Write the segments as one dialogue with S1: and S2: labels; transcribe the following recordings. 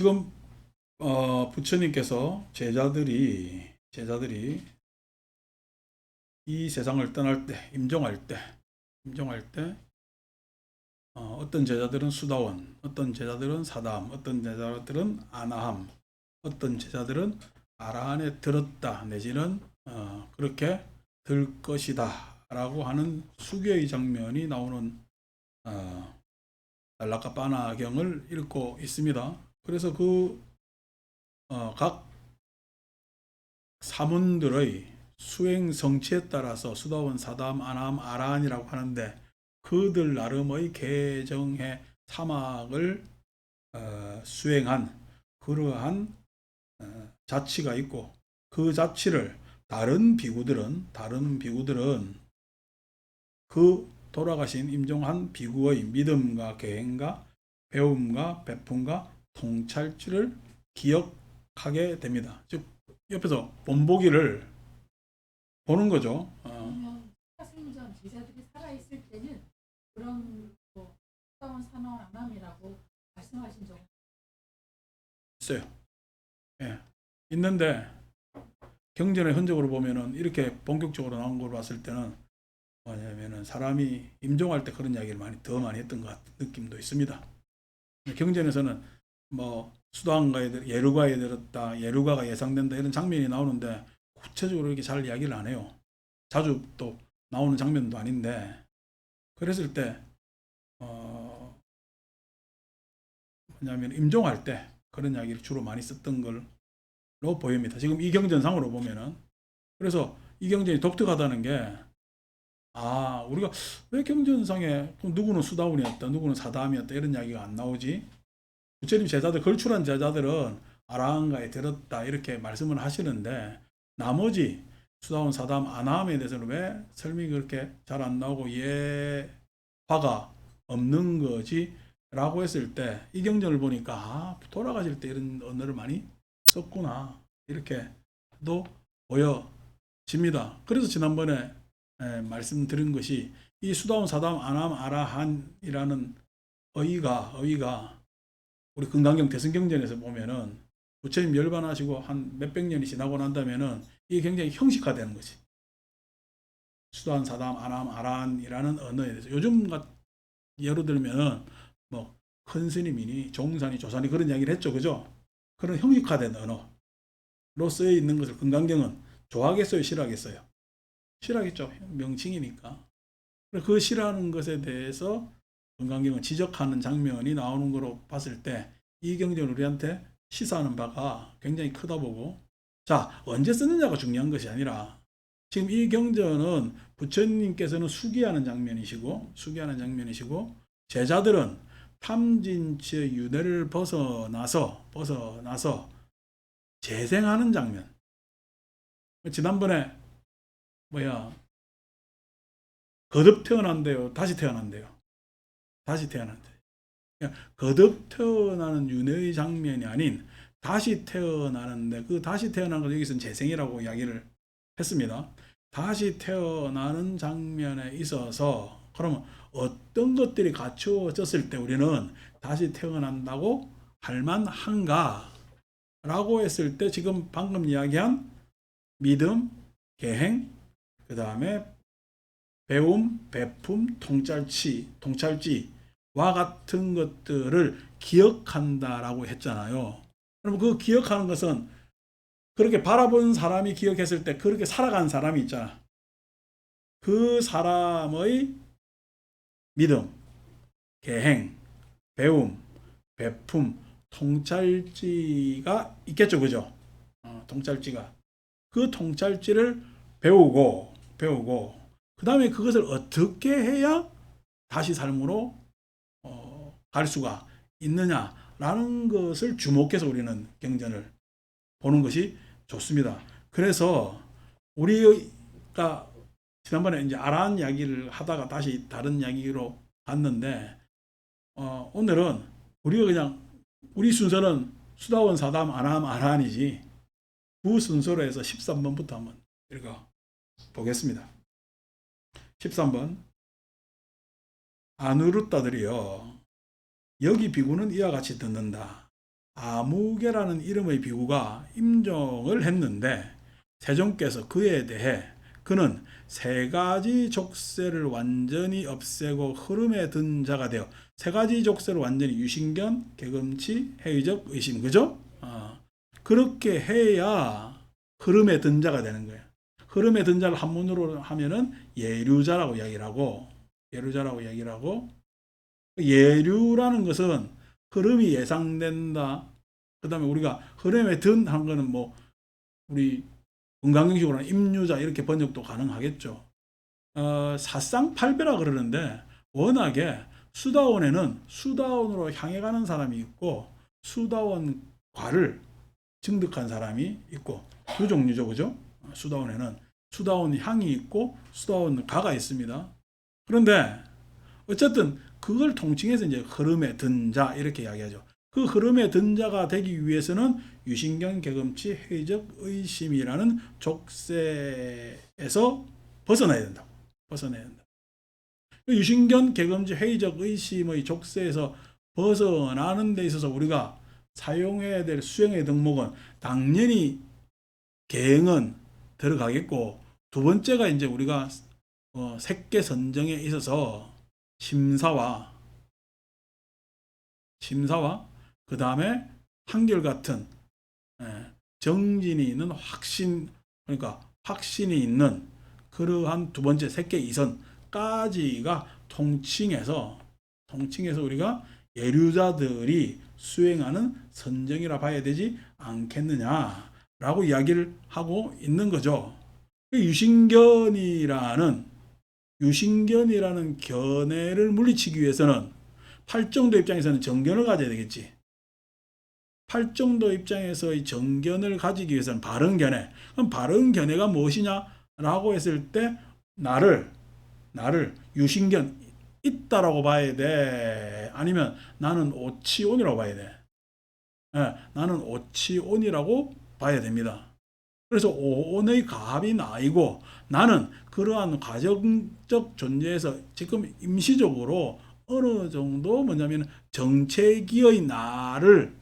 S1: 지금 부처님께서 제자들이 이 세상을 떠날 때, 임종할 때 어떤 제자들은 수다원, 어떤 제자들은 사담, 어떤 제자들은 아나함, 어떤 제자들은 아라한에 들었다 내지는 그렇게 들 것이다 라고 하는 수교의 장면이 나오는 달라카파나경을 읽고 있습니다. 그래서 각 사문들의 수행 성취에 따라서 수다원, 사담, 아남, 아라한이라고 하는데 그들 나름의 개정의 사막을 수행한 그러한 자치가 있고 그 자치를 다른 비구들은 그 돌아가신 임종한 비구의 믿음과 계행과 배움과 베품과 통찰지를 기억하게 됩니다. 즉 옆에서 본보기를 보는 거죠.
S2: 그러면 사생전 제자들이 살아있을 때는 그런 뭐 가까운 산화 안함이라고 말씀하신 적
S1: 있어요. 예. 있는데 경전의 흔적으로 보면은 이렇게 본격적으로 나온 걸 봤을 때는 뭐냐면은 사람이 임종할 때 그런 이야기를 더 많이 했던 것 같은 느낌도 있습니다. 경전에서는 뭐 수도한가에 예루가에 들었다, 예루가가 예상된다 이런 장면이 나오는데 구체적으로 이렇게 잘 이야기를 안 해요. 자주 또 나오는 장면도 아닌데 그랬을 때 뭐냐면 임종할 때 그런 이야기를 주로 많이 썼던 걸로 보입니다. 지금 이 경전상으로 보면은 그래서 이 경전이 독특하다는 게 우리가 왜 경전상에 누구는 수다운이었다, 누구는 사담이었다 이런 이야기가 안 나오지? 부처님 제자들, 걸출한 제자들은 아라한가에 들었다 이렇게 말씀을 하시는데 나머지 수다운, 사담, 아나함에 대해서는 왜 설명이 그렇게 잘 안 나오고 예화가 없는 거지? 라고 했을 때 이 경전을 보니까 돌아가실 때 이런 언어를 많이 썼구나 이렇게도 보여집니다. 그래서 지난번에 말씀드린 것이 이 수다운, 사담, 아남, 아라한이라는 어휘가 우리 금강경 대승경전에서 보면은 부처님 열반하시고 한 몇백 년이 지나고 난다면은 이게 굉장히 형식화되는 거지. 수단, 사담, 아람, 아란이라는 언어에 대해서 요즘 예로 들면은 뭐 큰 스님이니 종산이 조산이 그런 이야기를 했죠, 그죠? 그런 형식화된 언어로 쓰여 있는 것을 금강경은 좋아하겠어요, 싫어하겠어요? 싫어하겠죠, 명칭이니까. 그 싫어하는 것에 대해서 금강경은 지적하는 장면이 나오는 거로 봤을 때 이 경전은 우리한테 시사하는 바가 굉장히 크다 보고, 자, 언제 쓰느냐가 중요한 것이 아니라 지금 이 경전은 부처님께서는 수기하는 장면이시고 제자들은 탐진치의 윤회를 벗어나서 재생하는 장면. 지난번에 거듭 태어난대요, 다시 태어난대요. 거듭 태어나는 윤회의 장면이 아닌 다시 태어나는데 그 다시 태어나는 것 여기서는 재생이라고 이야기를 했습니다. 다시 태어나는 장면에 있어서 그러면 어떤 것들이 갖추어졌을 때 우리는 다시 태어난다고 할 만한가? 라고 했을 때 지금 방금 이야기한 믿음, 계행, 그 다음에 배움, 베품, 통찰지와 같은 것들을 기억한다라고 했잖아요. 그럼 그 기억하는 것은 그렇게 바라본 사람이 기억했을 때 그렇게 살아간 사람이 있잖아. 그 사람의 믿음, 계행, 배움, 베품, 통찰지가 있겠죠, 그죠? 통찰지가. 그 통찰지를 배우고, 그 다음에 그것을 어떻게 해야 다시 삶으로 갈 수가 있느냐라는 것을 주목해서 우리는 경전을 보는 것이 좋습니다. 그래서 우리가 지난번에 이제 아란 이야기를 하다가 다시 다른 이야기로 갔는데 오늘은 우리가 그냥 우리 순서는 수다원, 사담, 아람, 아란이지 그 순서로 해서 13번부터 한번 읽어 보겠습니다. 13번 아누르따들이여 여기 비구는 이와 같이 듣는다. 아무개라는 이름의 비구가 임종을 했는데 세종께서 그에 대해 그는 세 가지 족쇄를 완전히 없애고 흐름에 든 자가 되어 세 가지 족쇄를 완전히 유신견, 개금치, 회의적, 의심 그죠? 그렇게 해야 흐름에 든 자가 되는 거예요. 흐름에 든 자를 한문으로 하면은 예류자라고 이야기를 하고 예류라는 것은 흐름이 예상된다. 그 다음에 우리가 흐름에 든 한 거는 뭐 우리 건강형식으로는 임유자 이렇게 번역도 가능하겠죠. 사쌍팔배라 그러는데 워낙에 수다원에는 수다원으로 향해 가는 사람이 있고 수다원과를 증득한 사람이 있고 두 종류죠. 그죠? 수다원에는 수다원 향이 있고 수다원 가가 있습니다. 그런데 어쨌든 그걸 통칭해서 이제 흐름에 든 자 이렇게 이야기하죠. 그 흐름에 든 자가 되기 위해서는 유신견, 개금치, 회의적, 의심이라는 족쇄에서 벗어나야 된다고. 벗어나야 된다. 유신견, 개금치, 회의적, 의심의 족쇄에서 벗어나는 데 있어서 우리가 사용해야 될 수행의 덕목은 당연히 계행은 들어가겠고 두 번째가 이제 우리가 색계 선정에 있어서 심사와 그 다음에 한결같은 정진이 있는 그러니까 확신이 있는 그러한 두 번째 색계 이선까지가 통칭해서 우리가 예류자들이 수행하는 선정이라 봐야 되지 않겠느냐라고 이야기를 하고 있는 거죠. 유신견이라는 견해를 물리치기 위해서는 팔정도 입장에서는 정견을 가져야 되겠지. 팔정도 입장에서의 정견을 가지기 위해서는 바른 견해. 그럼 바른 견해가 무엇이냐라고 했을 때 나를 유신견 있다라고 봐야 돼. 아니면 나는 오치온이라고 봐야 돼. 나는 오치온이라고 봐야 됩니다. 그래서 오온의 가합이 나이고 나는 그러한 가정적 존재에서 지금 임시적으로 어느 정도 뭐냐면 정체기의 나를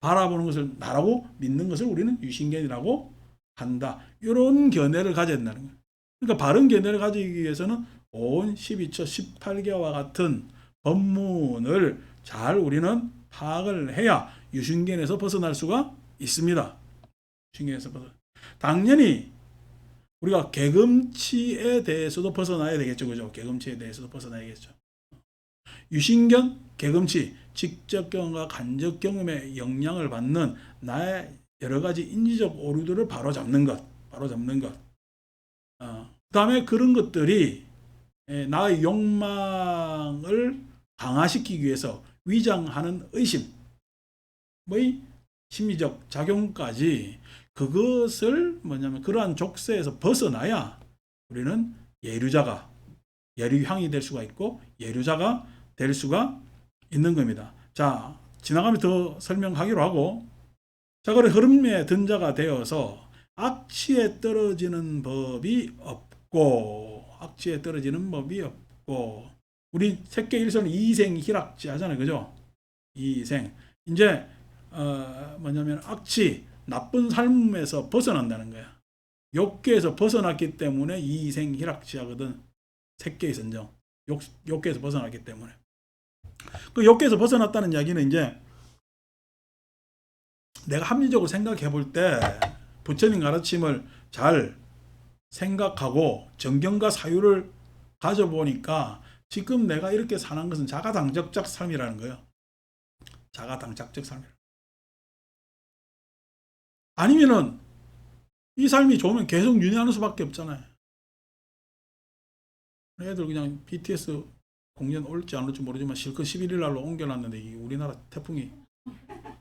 S1: 바라보는 것을 나라고 믿는 것을 우리는 유신견이라고 한다. 이런 견해를 가져야 된다는 거예요. 그러니까 바른 견해를 가지기 위해서는 온 12처 18개와 같은 법문을 잘 우리는 파악을 해야 유신견에서 벗어날 수가 있습니다. 유신견에서 당연히 우리가 개금치에 대해서도 벗어나야 되겠죠. 그죠? 개금치에 대해서도 벗어나야겠죠. 유신견, 개금치, 직접 경험과 간접 경험에 영향을 받는 나의 여러 가지 인지적 오류들을 바로잡는 것. 그 다음에 그런 것들이 나의 욕망을 강화시키기 위해서 위장하는 의심의 심리적 작용까지 그것을 뭐냐면 그러한 족쇄에서 벗어나야 우리는 예류향이 될 수가 있고 예류자가 될 수가 있는 겁니다. 자, 지나가면 더 설명하기로 하고, 자, 그래 흐름에 든 자가 되어서 악취에 떨어지는 법이 없고, 우리 색계 일선은 이생희락지 하잖아요, 그죠? 이생. 이제 뭐냐면 악취, 나쁜 삶에서 벗어난다는 거야. 욕계에서 벗어났기 때문에 이생희락지 하거든. 색계의 선정. 욕계에서 벗어났기 때문에. 그 욕계에서 벗어났다는 이야기는 이제 내가 합리적으로 생각해 볼 때 부처님 가르침을 잘 생각하고 정견과 사유를 가져보니까 지금 내가 이렇게 사는 것은 자가당착적 삶이라는 거예요. 자가당착적 삶이라. 아니면은 이 삶이 좋으면 계속 윤회하는 수밖에 없잖아요. 애들 그냥 BTS 공연 올지 안 올지 모르지만 실컷 11일 날로 옮겨놨는데 우리나라 태풍이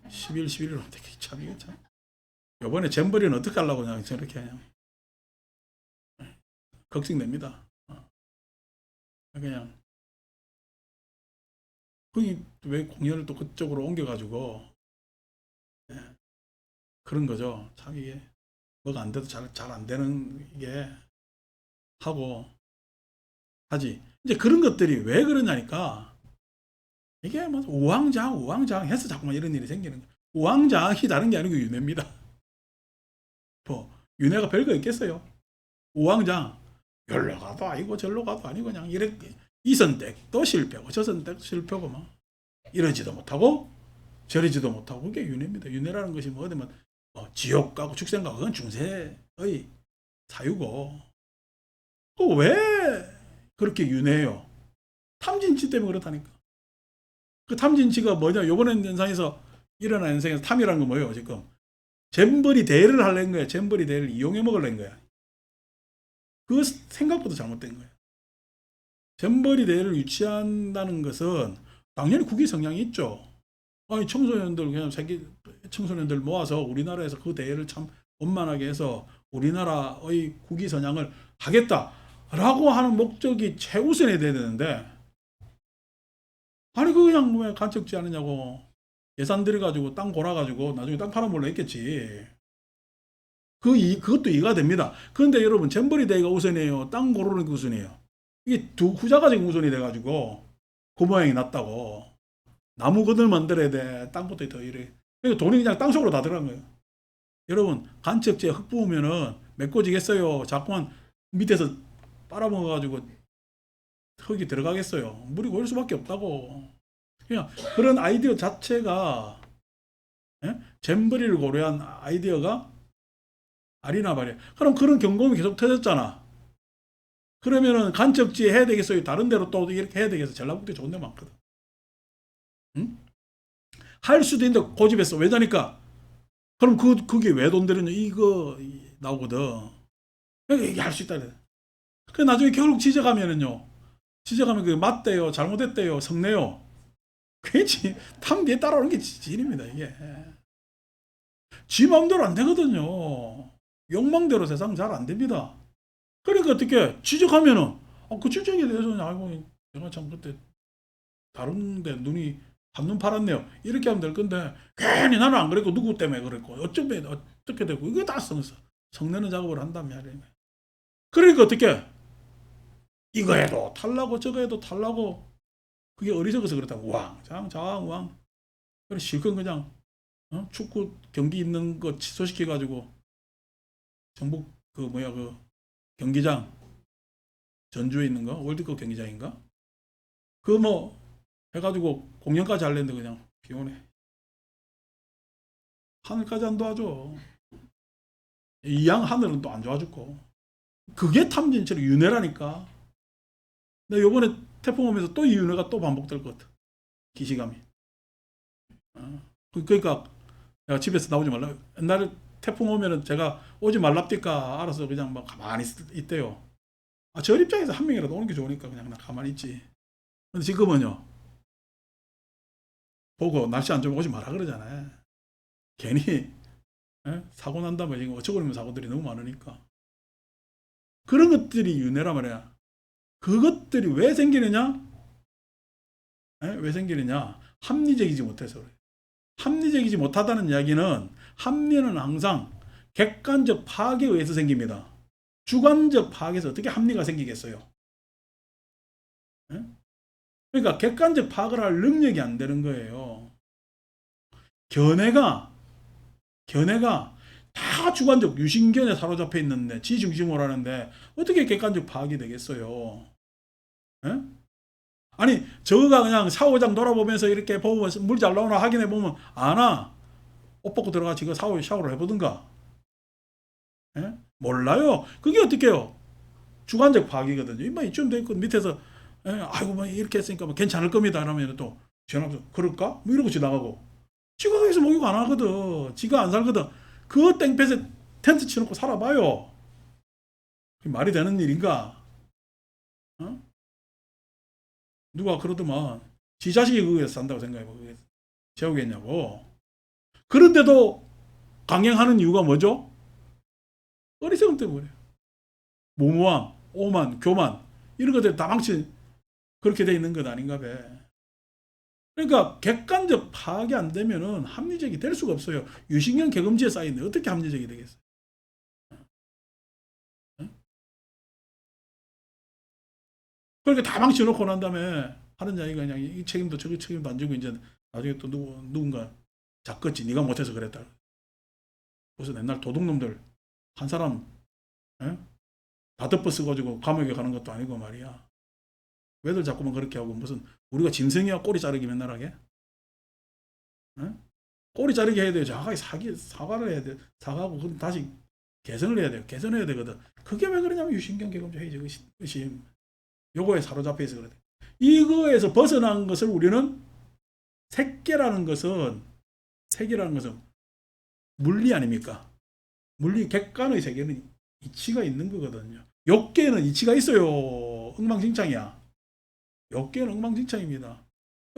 S1: 11일로 되게 참 이게 참. 이번에 잼버리는 어떻게 하려고 그냥 저렇게 그냥 걱정됩니다. 그냥 거기 왜 공연을 또 그쪽으로 옮겨가지고 그런 거죠. 참 이게 뭐가 안 돼도 잘 안 되는 이게 하고 하지. 이제 그런 것들이 왜 그러냐니까 이게 뭐 우왕좌왕 해서 자꾸만 이런 일이 생기는 거예요. 우왕좌왕이 다른 게 아니고 윤회입니다. 뭐 윤회가 별거 있겠어요? 우왕좌왕. 여기로 가도 아니고 절로 가도 아니고 그냥 이렇게 이 선택도 실패고 저 선택도 실패고 막 이러지도 못하고 저러지도 못하고 그게 윤회입니다. 윤회라는 것이 뭐 어디면 지옥 가고 축생 가고 그건 중세의 사유고 왜 그렇게 윤회해요? 탐진치 때문에 그렇다니까. 그 탐진치가 뭐냐? 요번에 현상에서 일어난 현상에서 탐이라는 건 뭐예요? 지금 잼버리 대회를 하려는 거야. 잼버리 대회를 이용해 먹으려는 거야. 그 생각보다 잘못된 거예요. 잼버리 대회를 유치한다는 것은 당연히 국위 성향이 있죠. 아니 청소년들 그냥 청소년들 모아서 우리나라에서 그 대회를 참 원만하게 해서 우리나라의 국위 선양을 하겠다라고 하는 목적이 최우선이 돼야 되는데 아니 그 그냥 왜 간척지 않느냐고 예산 들여가지고 땅 골아가지고 나중에 땅 팔아먹으려 했겠지. 그것도 이해가 됩니다. 그런데 여러분 잼버리 대회가 우선이에요. 땅 고르는 게 우선이에요. 이게 두 후자가 지금 우선이 돼가지고 그 모양이 났다고. 나무 그늘 만들어야 돼. 땅부터 더 이래. 그러니까 돈이 그냥 땅속으로 다 들어간 거예요. 여러분 간척지에 흙 부으면은 메꿔지겠어요. 자꾸만 밑에서 빨아먹어가지고 흙이 들어가겠어요. 물이 고일 수밖에 없다고. 그냥 그런 아이디어 자체가 잼버리를 고려한 아이디어가 아리나 말이야. 그럼 그런 경험이 계속 터졌잖아. 그러면은 간척지에 해야 되겠어요. 다른 데로 또 이렇게 해야 되겠어. 전라북도에 좋은 데 많거든. 응? 할 수도 있는데 고집했어. 왜냐니까 그럼 그게 왜 돈 들였냐 이거 나오거든. 이게 할 수 있다. 그 나중에 결국 지적하면은요. 지적하면 그게 맞대요. 잘못했대요. 성내요. 괜히 탐 뒤에 따라오는 게 진입니다. 이게. 지 마음대로 안 되거든요. 욕망대로 세상 잘 안 됩니다. 그러니까 어떻게 지적하면은 그 지적에 대해서는 아이고 내가 참 그때 다른데 눈이 한눈 팔았네요. 이렇게 하면 될 건데 괜히 나는 안 그랬고 누구 때문에 그랬고 어쩌면 어떻게 되고 이거 다 성내는 작업을 한단 말이에요. 그러니까 어떻게 이거 해도 탈라고 저거 해도 탈라고 그게 어리석어서 그렇다고 왕 그래 실컷 그냥 축구 경기 있는 거 취소시켜 가지고 전북 그 경기장 전주에 있는 거 월드컵 경기장인가 그 뭐 해가지고 공연까지 하려는데 그냥 비 오네. 하늘까지 안 도와줘. 이양 하늘은 또 안 도와주고. 그게 탐진처럼 윤회라니까. 근데 요번에 태풍 오면서 또 이 윤회가 또 반복될 것 같아. 기시감이. 그러니까 내가 집에서 나오지 말라. 옛날에 태풍 오면은 제가 오지 말랍니까 알아서 그냥 막 가만히 있대요. 저 입장에서 한 명이라도 오는 게 좋으니까 그냥 나 가만히 있지. 근데 지금은요. 보고 날씨 안 좋으면 오지 마라 그러잖아요. 괜히 사고 난다면 지금 어처구니없는 사고들이 너무 많으니까. 그런 것들이 윤회란 말이야. 그것들이 왜 생기느냐? 왜 생기느냐? 합리적이지 못해서 그래. 합리적이지 못하다는 이야기는 합리는 항상 객관적 파악에 의해서 생깁니다. 주관적 파악에서 어떻게 합리가 생기겠어요? 그러니까 객관적 파악을 할 능력이 안 되는 거예요. 견해가 다 주관적 유신견에 사로잡혀 있는데 지중심으로 하는데 어떻게 객관적 파악이 되겠어요? 에? 아니 저거가 그냥 샤워장 돌아보면서 이렇게 보면 물 잘 나오나 확인해 보면 아나 옷 벗고 들어가 지금 샤워를 해보든가 몰라요. 그게 어떻게 해요? 주관적 파악이거든요. 이만 이쯤 돼 있고 밑에서 아이고 뭐 이렇게 했으니까 뭐 괜찮을 겁니다. 그러면 또 전화해서 그럴까? 뭐 이러고 지나가고 지가 거기서 목욕 안 하거든. 지가 안 살거든. 그 땡볕에 텐트 치놓고 살아봐요. 말이 되는 일인가? 어? 누가 그러더만 지 자식이 거기서 산다고 생각해보고 재우겠냐고. 그런데도 강행하는 이유가 뭐죠? 어리석음 때문에. 무모함, 오만, 교만 이런 것들 다 망친 그렇게 돼 있는 것 아닌가 봐. 그러니까 객관적 파악이 안 되면은 합리적이 될 수가 없어요. 유신경 경험지에 쌓이는데 어떻게 합리적이 되겠어요? 그러니까 다 망쳐놓고 난 다음에 하는 이야기가 그냥 이 책임도 저기 책임도 안 지고 이제 나중에 또 누군가 작겠지. 네가 못해서 그랬다. 무슨 옛날 도둑놈들 한 사람 다 덮어 쓰가지고 감옥에 가는 것도 아니고 말이야. 왜들 자꾸만 그렇게 하고 무슨 우리가 짐승이야 꼬리 자르기 맨날 하게? 꼬리 자르기 해야 돼요. 사과를 해야 돼. 사과하고 그럼 다시 개선을 해야 돼요. 개선해야 되거든. 그게 왜 그러냐면 유신경 계급적 회의적 의심. 요거에 사로잡혀 있어 그래. 이거에서 벗어난 것을 우리는 세계라는 것은 물리 아닙니까? 물리 객관의 세계는 이치가 있는 거거든요. 욕계는 이치가 있어요. 엉망진창이야. 욕계는 엉망진창입니다.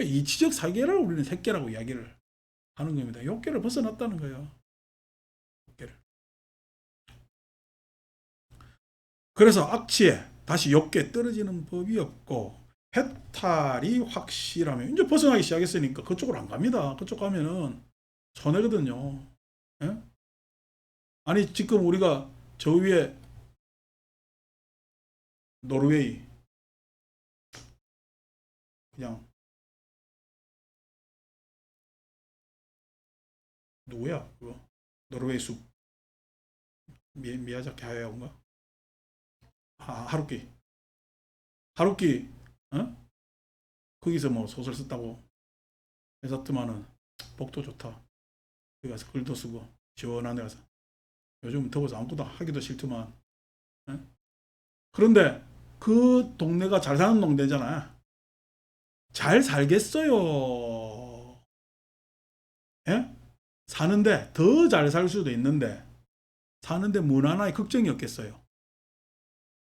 S1: 이치적 세계를 우리는 세계라고 이야기를 하는 겁니다. 욕계를 벗어났다는 거예요. 욕계를. 그래서 악취에 다시 욕계 떨어지는 법이 없고 해탈이 확실하면 이제 벗어나기 시작했으니까 그쪽으로 안 갑니다. 그쪽 가면은 손해거든요. 예? 아니 지금 우리가 저 위에 노르웨이 그냥 누구야 그거 노르웨이 숲 미야자키 하야오인가 하루키 어? 거기서 뭐 소설 썼다고 해서트만은 복도 좋다. 거기 가서 글도 쓰고 시원한 데 가서 요즘 더워서 아무것도 하기도 싫더만. 예? 그런데 그 동네가 잘 사는 동네잖아. 잘 살겠어요. 예? 사는데 더 잘 살 수도 있는데 사는데 문 하나에 걱정이 없겠어요.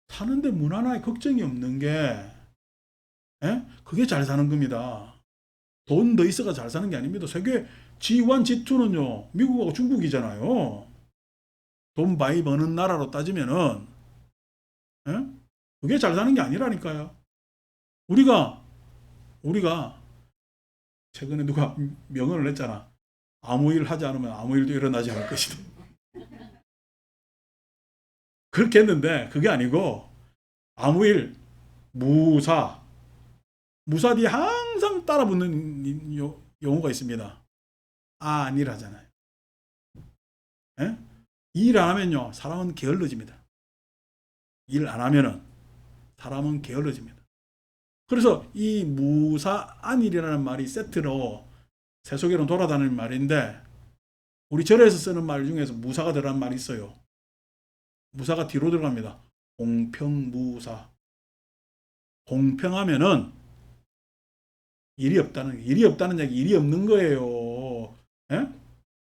S1: 사는데 문 하나에 걱정이 없는 게 예? 그게 잘 사는 겁니다. 돈 더 있어가 잘 사는 게 아닙니다. 세계 G1, G2는요 미국하고 중국이잖아요. 돈 많이 버는 나라로 따지면은 예? 그게 잘 사는 게 아니라니까요. 우리가 최근에 누가 명언을 냈잖아. 아무 일 하지 않으면 아무 일도 일어나지 않을 것이다. 그렇게 했는데 그게 아니고 아무 일 무사 뒤에 항상 따라붙는 용어가 있습니다. 아니라잖아요. 예? 일 안 하면요 사람은 게을러집니다. 일 안 하면은 사람은 게을러집니다. 그래서 이 무사안일이라는 말이 세트로 세속에는 돌아다니는 말인데 우리 절에서 쓰는 말 중에서 무사가 들어간 말이 있어요. 무사가 뒤로 들어갑니다. 공평무사. 공평하면은 일이 없다는 얘기, 일이 없는 거예요. 예?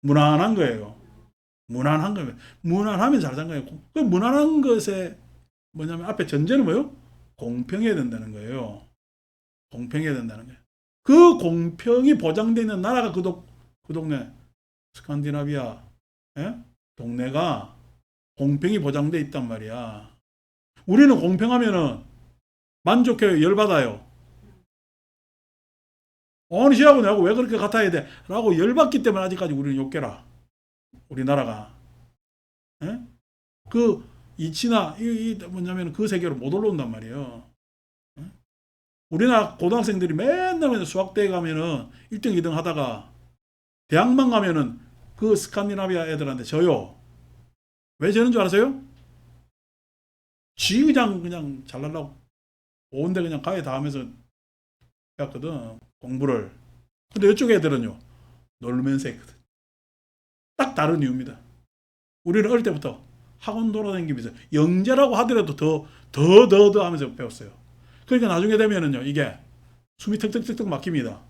S1: 무난한 거예요. 무난한 거예요. 무난하면 잘 산 거예요. 그 무난한 것에 뭐냐면 앞에 전제는 뭐예요? 공평해야 된다는 거예요. 공평해야 된다는 거예요. 그 공평이 보장되어 있는 나라가 그 동네 스칸디나비아 동네가 공평이 보장되어 있단 말이야. 우리는 공평하면은 만족해요, 열받아요. 아니 시하고 내하고 왜 그렇게 같아야 돼? 라고 열받기 때문에 아직까지 우리는 욕계라. 우리나라가 그 이치나 뭐냐면 그 세계로 못 올라온단 말이에요. 우리나라 고등학생들이 맨날 수학대회 가면은 1등, 2등 하다가 대학만 가면은 그 스칸디나비아 애들한테 져요. 왜 저는 줄 아세요? 지 그냥 잘나려고 온데 그냥 가에 닿으면서 했거든 공부를. 근데 이쪽 애들은요 놀면서 했거든. 딱 다른 이유입니다. 우리는 어릴 때부터 학원 돌아다니면서 영재라고 하더라도 더 하면서 배웠어요. 그러니까 나중에 되면은요 이게 숨이 턱턱턱턱 막힙니다.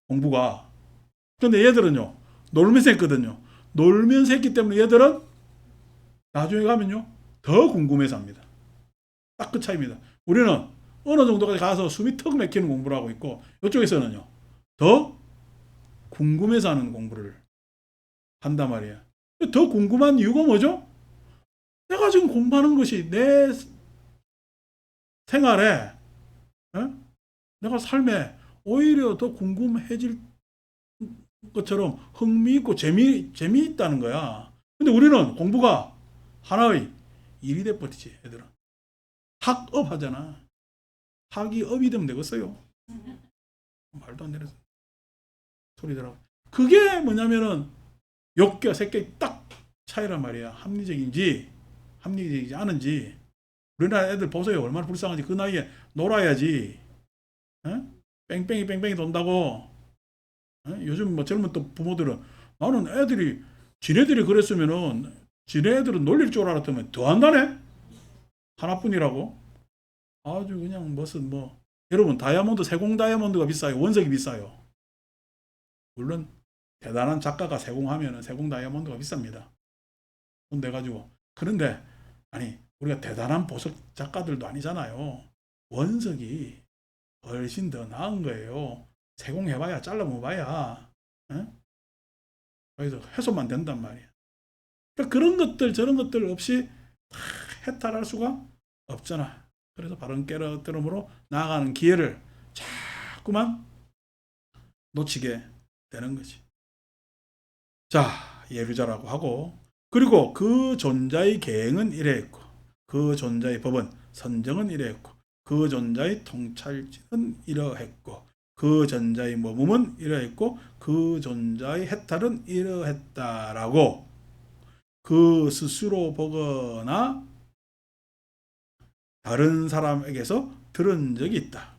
S1: 공부가. 근데 얘들은요 놀면서 했거든요. 놀면서 했기 때문에 얘들은 나중에 가면요 더 궁금해서 합니다. 딱 그 차이입니다. 우리는 어느 정도까지 가서 숨이 턱 막히는 공부를 하고 있고 이쪽에서는요 더 궁금해서 하는 공부를 한단 말이에요. 더 궁금한 이유가 뭐죠? 내가 지금 공부하는 것이 내 생활에 내가 삶에 오히려 더 궁금해질 것처럼 흥미있고 재미있다는 거야. 근데 우리는 공부가 하나의 일이 돼버리지, 얘들은. 학업 하잖아. 학이 업이 되면 되겠어요. 말도 안 되는 소리더라고. 그게 뭐냐면은 욕과 새끼 딱 차이란 말이야. 합리적인지 합리적이지 않은지. 우리나라 애들 보세요. 얼마나 불쌍한지. 그 나이에 놀아야지. 에? 뺑뺑이 돈다고. 요즘 뭐 젊은 또 부모들은 나는 애들이 지네들이 그랬으면은 지네 애들은 놀릴 줄 알았더니 더 한다네. 하나뿐이라고. 아주 그냥 무슨 뭐 여러분 다이아몬드 세공 다이아몬드가 비싸요. 원석이 비싸요. 물론 대단한 작가가 세공하면은 세공 다이아몬드가 비쌉니다. 돈 내가지고. 그런데 아니 우리가 대단한 보석 작가들도 아니잖아요. 원석이 훨씬 더 나은 거예요. 세공해봐야 잘라먹어봐야 그래서 해소만 된단 말이야. 그러니까 그런 것들 저런 것들 없이 다 해탈할 수가 없잖아. 그래서 바른 깨달음으로 나아가는 기회를 자꾸만 놓치게 되는 거지. 자, 예루자라고 하고, 그리고 그 존자의 계행은 이래했고, 그 존자의 법은 선정은 이래했고, 그 존자의 통찰은 이러했고, 그 존자의 머금은 이러했고, 그 존자의 해탈은 이러했다라고 그 스스로 보거나 다른 사람에게서 들은 적이 있다.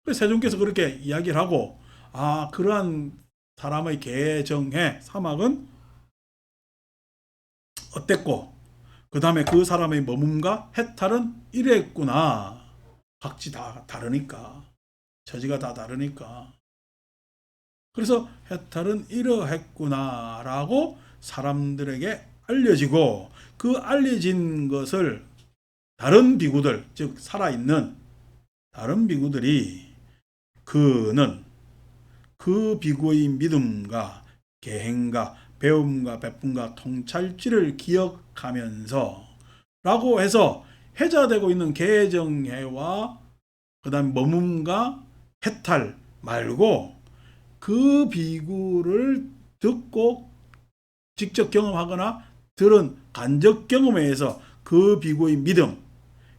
S1: 그래서 세존께서 그렇게 이야기를 하고, 아, 그러한 사람의 계정의 사막은 어땠고, 그 다음에 그 사람의 머문과 해탈은 이랬구나. 각지 다 다르니까. 처지가 다 다르니까. 그래서 해탈은 이러했구나라고 사람들에게 알려지고, 그 알려진 것을 다른 비구들, 즉 살아있는 다른 비구들이 그는 그 비구의 믿음과 계행과 배움과 베품과 통찰지를 기억하면서 라고 해서 해자되고 있는 계정해와 그 다음 머문과 해탈 말고 그 비구를 듣고 직접 경험하거나 들은 간접 경험에 의해서 그 비구의 믿음,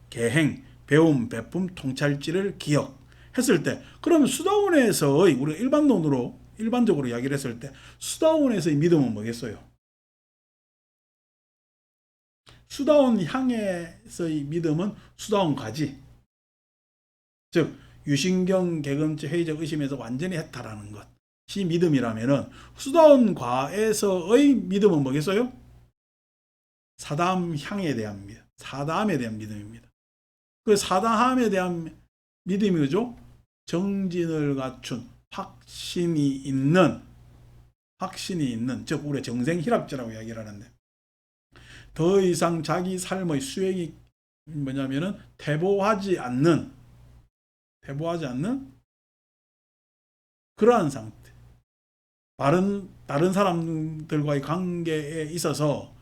S1: 계행, 배움, 베품, 통찰지를 기억했을 때, 그럼 수다원에서의 우리가 일반적으로 이야기를 했을 때 수다원에서의 믿음은 뭐겠어요? 수다원 향에서의 믿음은 수다원 가지. 즉 유신경, 개금지, 회의적 의심에서 완전히 해탈하는 것이 믿음이라면은 수다원 과에서의 믿음은 뭐겠어요? 사담 향에 대한 믿음, 사담에 대한 믿음입니다. 그 사담에 대한 믿음이 그죠? 정진을 갖춘 확신이 있는, 즉 우리 정생희락지라고 이야기를 하는데, 더 이상 자기 삶의 수행이 뭐냐면은 퇴보하지 않는 그러한 상태. 다른 사람들과의 관계에 있어서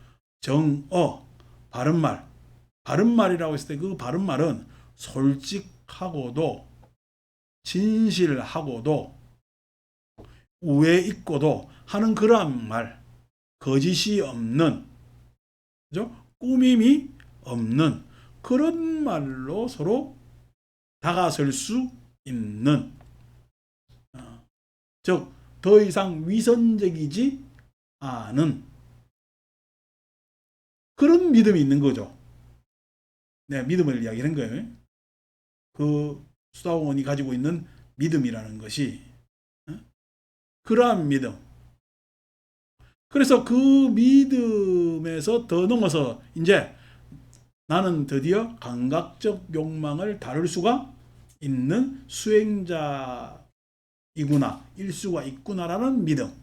S1: 바른말이라고 했을 때 그 바른말은 솔직하고도 진실하고도 우애 있고도 하는 그러한 말, 거짓이 없는, 그죠? 꾸밈이 없는 그런 말로 서로 다가설 수 있는, 즉 더 이상 위선적이지 않은 그런 믿음이 있는 거죠. 네, 믿음을 이야기하는 거예요. 그 수다원이 가지고 있는 믿음이라는 것이 그러한 믿음. 그래서 그 믿음에서 더 넘어서 이제 나는 드디어 감각적 욕망을 다룰 수가 있는 수행자이구나, 일수가 있구나라는 믿음.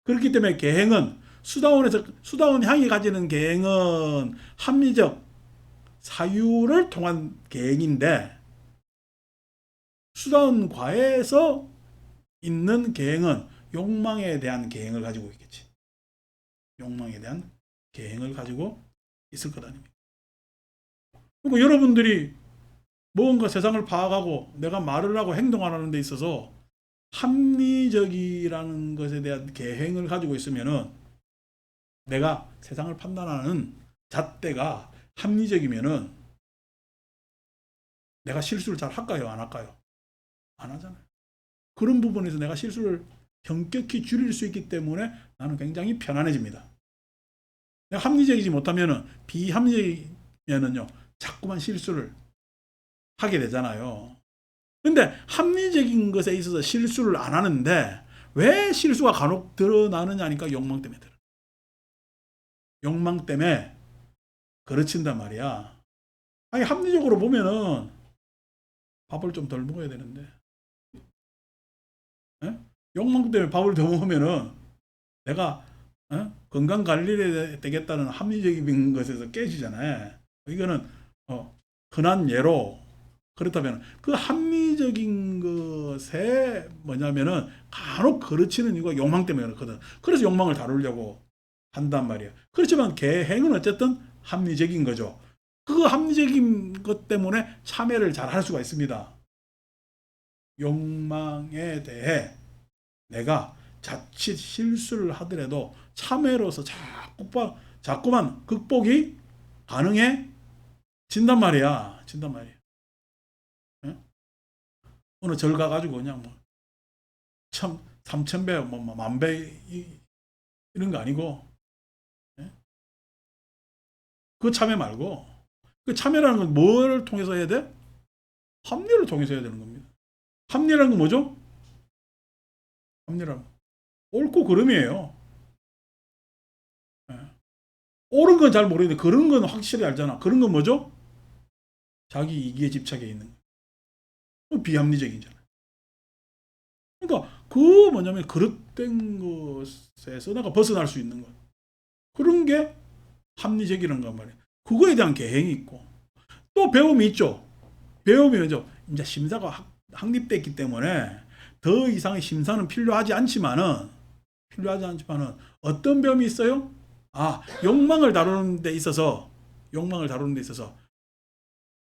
S1: 그렇기 때문에 계행은 수다원 향이 가지는 계행은 합리적 사유를 통한 계행인데, 수다원 과에서 있는 계행은 욕망에 대한 계행을 가지고 있겠지. 욕망에 대한 계행을 가지고 있을 것 아닙니까? 그리고 여러분들이 뭔가 세상을 파악하고 내가 말을 하고 행동하는 데 있어서 합리적이라는 것에 대한 계행을 가지고 있으면은, 내가 세상을 판단하는 잣대가 합리적이면은 내가 실수를 잘 할까요? 안 할까요? 안 하잖아요. 그런 부분에서 내가 실수를 현격히 줄일 수 있기 때문에 나는 굉장히 편안해집니다. 내가 합리적이지 못하면은 비합리면은요 자꾸만 실수를 하게 되잖아요. 근데 합리적인 것에 있어서 실수를 안 하는데 왜 실수가 간혹 드러나느냐니까 욕망 때문에 드러나. 욕망 때문에 그르친단 말이야. 아니 합리적으로 보면은 밥을 좀 덜 먹어야 되는데 에? 욕망 때문에 밥을 더 먹으면은 내가 건강 관리를 되겠다는 합리적인 것에서 깨지잖아요. 이거는 흔한 예로 그렇다면 그 합리적인 것에 뭐냐면은 간혹 그르치는 이유가 욕망 때문에 그렇거든. 그래서 욕망을 다루려고 한단 말이야. 그렇지만 계행은 어쨌든 합리적인 거죠. 그 합리적인 것 때문에 참여를 잘 할 수가 있습니다. 욕망에 대해 내가 자칫 실수를 하더라도 참회로서 자꾸만 극복이 가능해진단 말이야. 진단 말이야. 응? 어느 절 가가지고 그냥 뭐 3,000배, 뭐 만배 이런 거 아니고 그 참회 말고 그 참회라는 건 뭘 통해서 해야 돼? 합리를 통해서 해야 되는 겁니다. 합리라는 건 뭐죠? 합리라는 건 옳고 그름이에요. 옳은 건 잘 모르는데 그런 건 확실히 알잖아. 그런 건 뭐죠? 자기 이기에 집착해 있는 거. 비합리적이잖아. 그러니까 그 뭐냐면 그릇된 것에서 내가 벗어날 수 있는 것. 그런 게 합리적이라는 거 말이야. 그거에 대한 계행이 있고 또 배움이 있죠. 배움이 뭐죠? 이제 심사가 확립됐기 때문에 더 이상의 심사는 필요하지 않지만은 어떤 배움이 있어요? 욕망을 다루는 데 있어서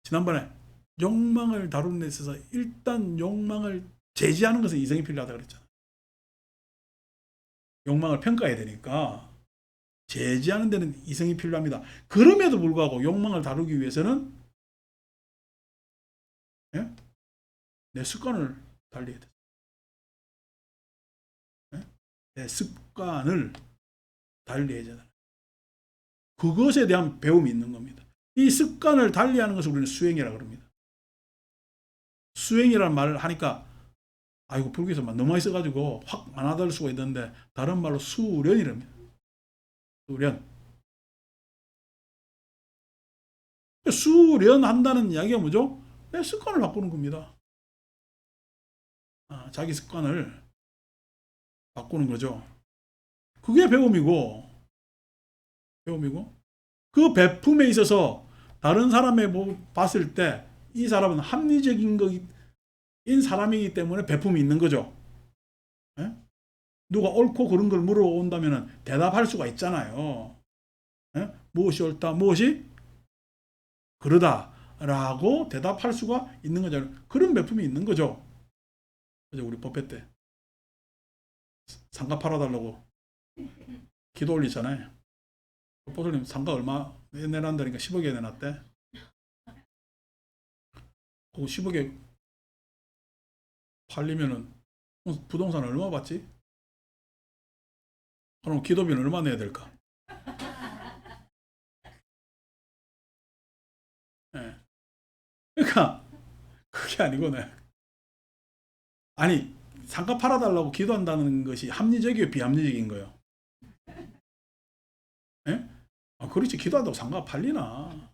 S1: 지난번에 욕망을 다루는 데 있어서 일단 욕망을 제지하는 것은 이성이 필요하다 그랬잖아. 욕망을 평가해야 되니까 제지하는 데는 이성이 필요합니다. 그럼에도 불구하고 욕망을 다루기 위해서는 내 습관을 달리해야 돼. 내 습관을 달리해야 되잖아. 그것에 대한 배움이 있는 겁니다. 이 습관을 달리하는 것을 우리는 수행이라고 합니다. 수행이라는 말을 하니까 아이고 불교에서 너무 많이 써가지고 확 많아들 수가 있는데 다른 말로 수련이랍니다. 수련한다는 이야기가 뭐죠? 내 습관을 바꾸는 겁니다. 자기 습관을 바꾸는 거죠. 그게 배움이고 그 베품에 있어서 다른 사람의 봤을 때 이 사람은 합리적인 거인 사람이기 때문에 베품이 있는 거죠. 에? 누가 옳고 그른 걸 물어온다면 대답할 수가 있잖아요. 무엇이 옳다, 무엇이 그러다 라고 대답할 수가 있는 거잖아요. 그런 베품이 있는 거죠. 그죠? 우리 법회 때 상가 팔아달라고 기도 올리잖아요. 보살님 상가 얼마 내놨다니까 10억에 내놨대. 그 10억에 팔리면은 부동산 얼마 받지? 그럼 기도비는 얼마 내야 될까? 네. 그러니까 그게 아니고 아니 상가 팔아달라고 기도한다는 것이 합리적이에요, 비합리적인 거예요? 예? 그렇지 기도한다고 상가가 팔리나?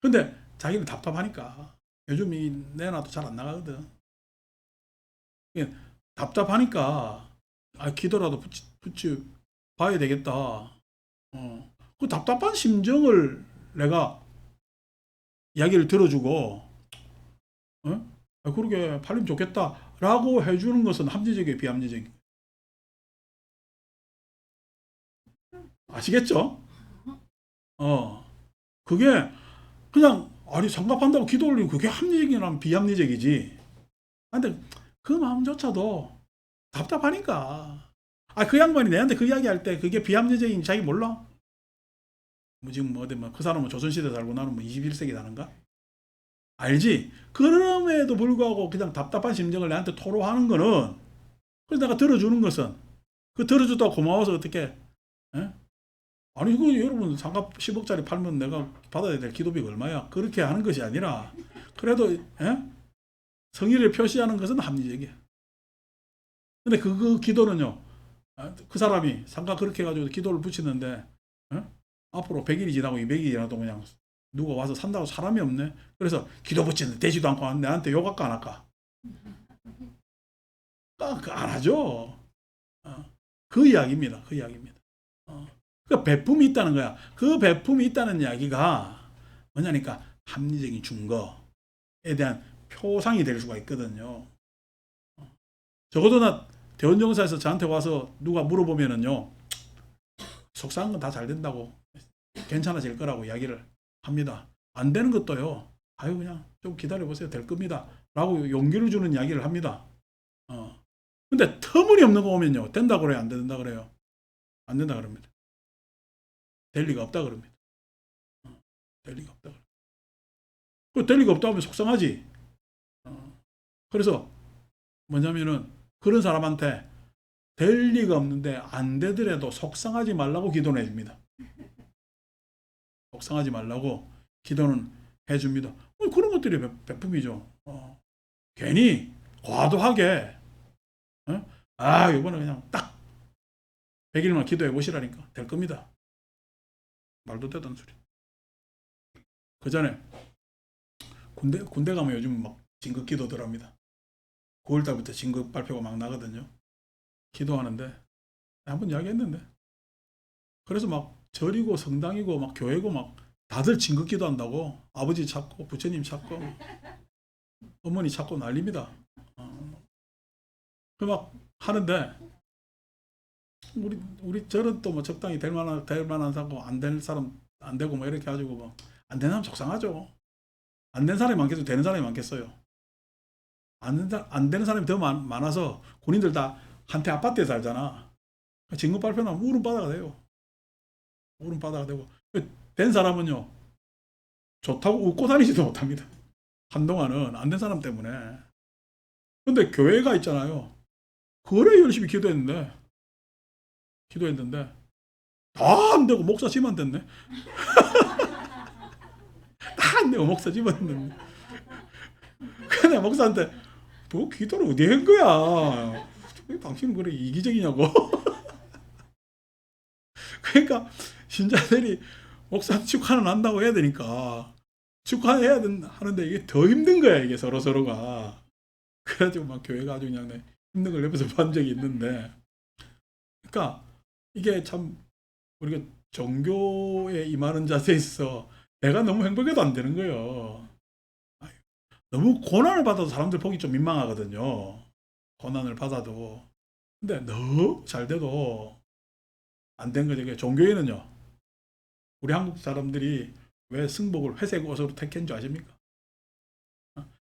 S1: 근데 자기는 답답하니까 요즘 이 내놔도 잘 안 나가거든. 답답하니까 기도라도 붙이 봐야 되겠다. 그 답답한 심정을 내가 이야기를 들어주고 그러게 팔리면 좋겠다라고 해주는 것은 합리적이에요, 비합리적이에요? 아시겠죠? 그게 그냥 아니 상갑한다고 기도 올리면 그게 합리적이라면 비합리적이지. 근데 그 마음조차도 답답하니까. 그 양반이 내한테 그 이야기 할 때 그게 비합리적인 자기 몰라? 뭐 지금 어디 그 사람은 조선시대 살고 나는 21세기 사는가? 알지? 그럼에도 불구하고 그냥 답답한 심정을 내한테 토로하는 거는, 그래서 내가 들어주는 것은, 그 들어줬다고 고마워서 어떻게, 예? 아니, 이거 여러분 상가 10억짜리 팔면 내가 받아야 될 기도비가 얼마야? 그렇게 하는 것이 아니라, 그래도, 예? 성의를 표시하는 것은 합리적이야. 근데 그 기도는요, 그 사람이 상가 그렇게 해가지고 기도를 붙이는데, 앞으로 100일이 지나고 200일이 지나도 그냥 누가 와서 산다고 사람이 없네. 그래서 기도 붙이는데 되지도 않고 내한테 욕할까 안 할까? 안 하죠. 그 이야기입니다. 그 이야기입니다. 그 배품이 있다는 거야. 그 배품이 있다는 이야기가 뭐냐니까 합리적인 증거에 대한 표상이 될 수가 있거든요. 적어도 나 대원정사에서 저한테 와서 누가 물어보면은요, 속상한 건 다 잘 된다고, 괜찮아질 거라고 이야기를 합니다. 안 되는 것도요, 아유, 그냥 좀 기다려보세요. 될 겁니다. 라고 용기를 주는 이야기를 합니다. 근데 터무니없는 거 오면요, 된다 그래요? 안 된다 그래요? 안 된다 그럽니다. 될 리가 없다 그럽니다. 될 리가 없다. 될 리가 없다 하면 속상하지. 그래서 뭐냐면은 그런 사람한테 될 리가 없는데 안 되더라도 속상하지 말라고 기도는 해줍니다. 속상하지 말라고 기도는 해줍니다. 그런 것들이 배품이죠. 괜히 과도하게, 이번에 그냥 딱 100일만 기도해 보시라니까 될 겁니다. 말도 되던 소리. 그 전에 군대 가면 요즘 막 진급 기도들 합니다. 9월달부터 진급 발표가 막 나거든요. 기도하는데 한번 이야기했는데, 그래서 막 절이고 성당이고 막 교회고 막 다들 진급 기도한다고, 아버지 찾고 부처님 찾고 어머니 찾고 난립니다. 그 막 하는데 우리 절은 또 뭐 적당히 될 만한 사고 안 될 사람 안 되고 뭐 이렇게 가지고 뭐 안 되는 사람 속상하죠. 안 된 사람이 많겠어요? 되는 사람이 많겠어요? 안 되는 사람이 더 많아서 군인들 다 한테 아파트에 살잖아. 진급 발표 나면 울음바다가 돼요. 울음바다가 되고, 된 사람은요, 좋다고 웃고 다니지도 못합니다. 한동안은 안 된 사람 때문에. 근데 교회가 있잖아요. 그래 열심히 기도했는데 다 안 되고 목사 집안 됐네. 다 안 되고 목사 집안 됐네. 근데 목사한테 너 기도를 어디 한 거야? 왜 당신은 그래 이기적이냐고. 그러니까 신자들이 목사 축하는 한다고 해야 되니까 축하해야 하는데 이게 더 힘든 거야, 이게 서로가. 그래가지고 막 교회가 아주 그냥 힘든 걸 옆에서 본 적이 있는데, 그러니까 이게 참 우리가 종교에 임하는 자세에 있어 내가 너무 행복해도 안 되는 거예요. 너무 고난을 받아도 사람들 보기 좀 민망하거든요. 고난을 받아도. 근데 너무 잘 돼도 안 된 거죠. 종교에는요, 우리 한국 사람들이 왜 승복을 회색 옷으로 택한 줄 아십니까?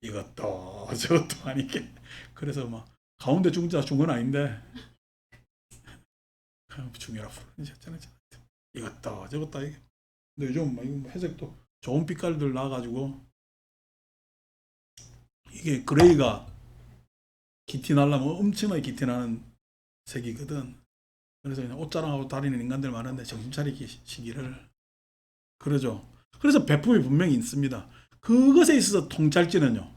S1: 이것도 저것도 아니게. 그래서 막 가운데 중자 중은 아닌데 중이라 부르셨잖아요. 이것도 저것도 아니게. 근데 요즘 막 회색도 좋은 빛깔들 나와가지고, 이게 그레이가 기티 나려면 엄청나게 기티 나는 색이거든. 그래서 그냥 옷자랑하고 다니는 인간들 많은데 정신 차리시기를. 그러죠. 그래서 배품이 분명히 있습니다. 그것에 있어서 통찰지는요,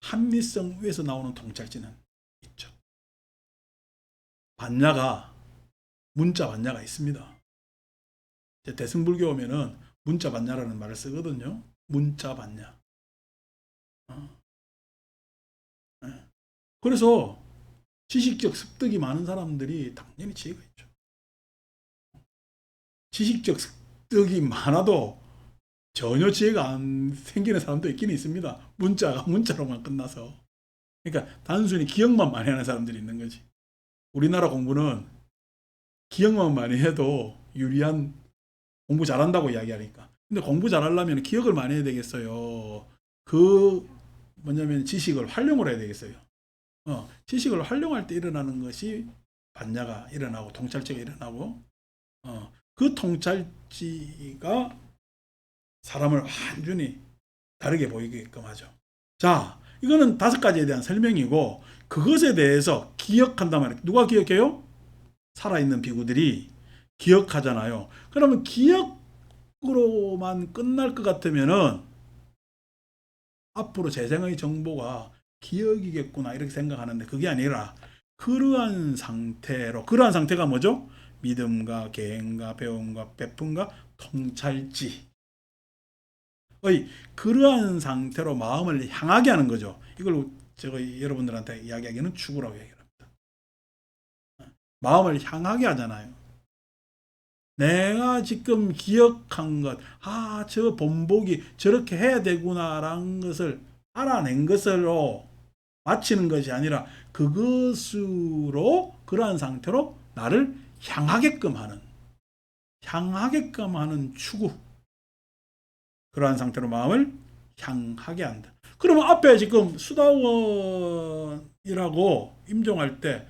S1: 합리성 위에서 나오는 통찰지는 있죠. 반야가, 문자 반야가 있습니다. 대승불교 오면은 문자 반야라는 말을 쓰거든요. 문자 반야. 그래서 지식적 습득이 많은 사람들이 당연히 지혜가 있죠. 지식적 습득이 많아도 전혀 지혜가 안 생기는 사람도 있긴 있습니다. 문자로만 끝나서. 그러니까 단순히 기억만 많이 하는 사람들이 있는 거지. 우리나라 공부는 기억만 많이 해도 유리한, 공부 잘한다고 이야기하니까. 근데 공부 잘하려면 기억을 많이 해야 되겠어요. 뭐냐면 지식을 활용을 해야 되겠어요. 지식을 활용할 때 일어나는 것이 반야가 일어나고 통찰지가 일어나고, 그 통찰지가 사람을 완전히 다르게 보이게끔 하죠. 자, 이거는 5가지에 대한 설명이고 그것에 대해서 기억한단 말이에요. 누가 기억해요? 살아있는 비구들이 기억하잖아요. 그러면 기억으로만 끝날 것 같으면은 앞으로 재생의 정보가 기억이겠구나 이렇게 생각하는데 그게 아니라 그러한 상태가 뭐죠? 믿음과 계행과 배움과 베품과 통찰지의 그러한 상태로 마음을 향하게 하는 거죠. 이걸 제가 여러분들한테 이야기하기는 추구라고 얘기합니다. 마음을 향하게 하잖아요. 내가 지금 기억한 것, 저 본보기 저렇게 해야 되구나라는 것을 알아낸 것으로 마치는 것이 아니라 그것으로 그러한 상태로 나를 향하게끔 하는 추구. 그러한 상태로 마음을 향하게 한다. 그러면 앞에 지금 수다원이라고 임종할 때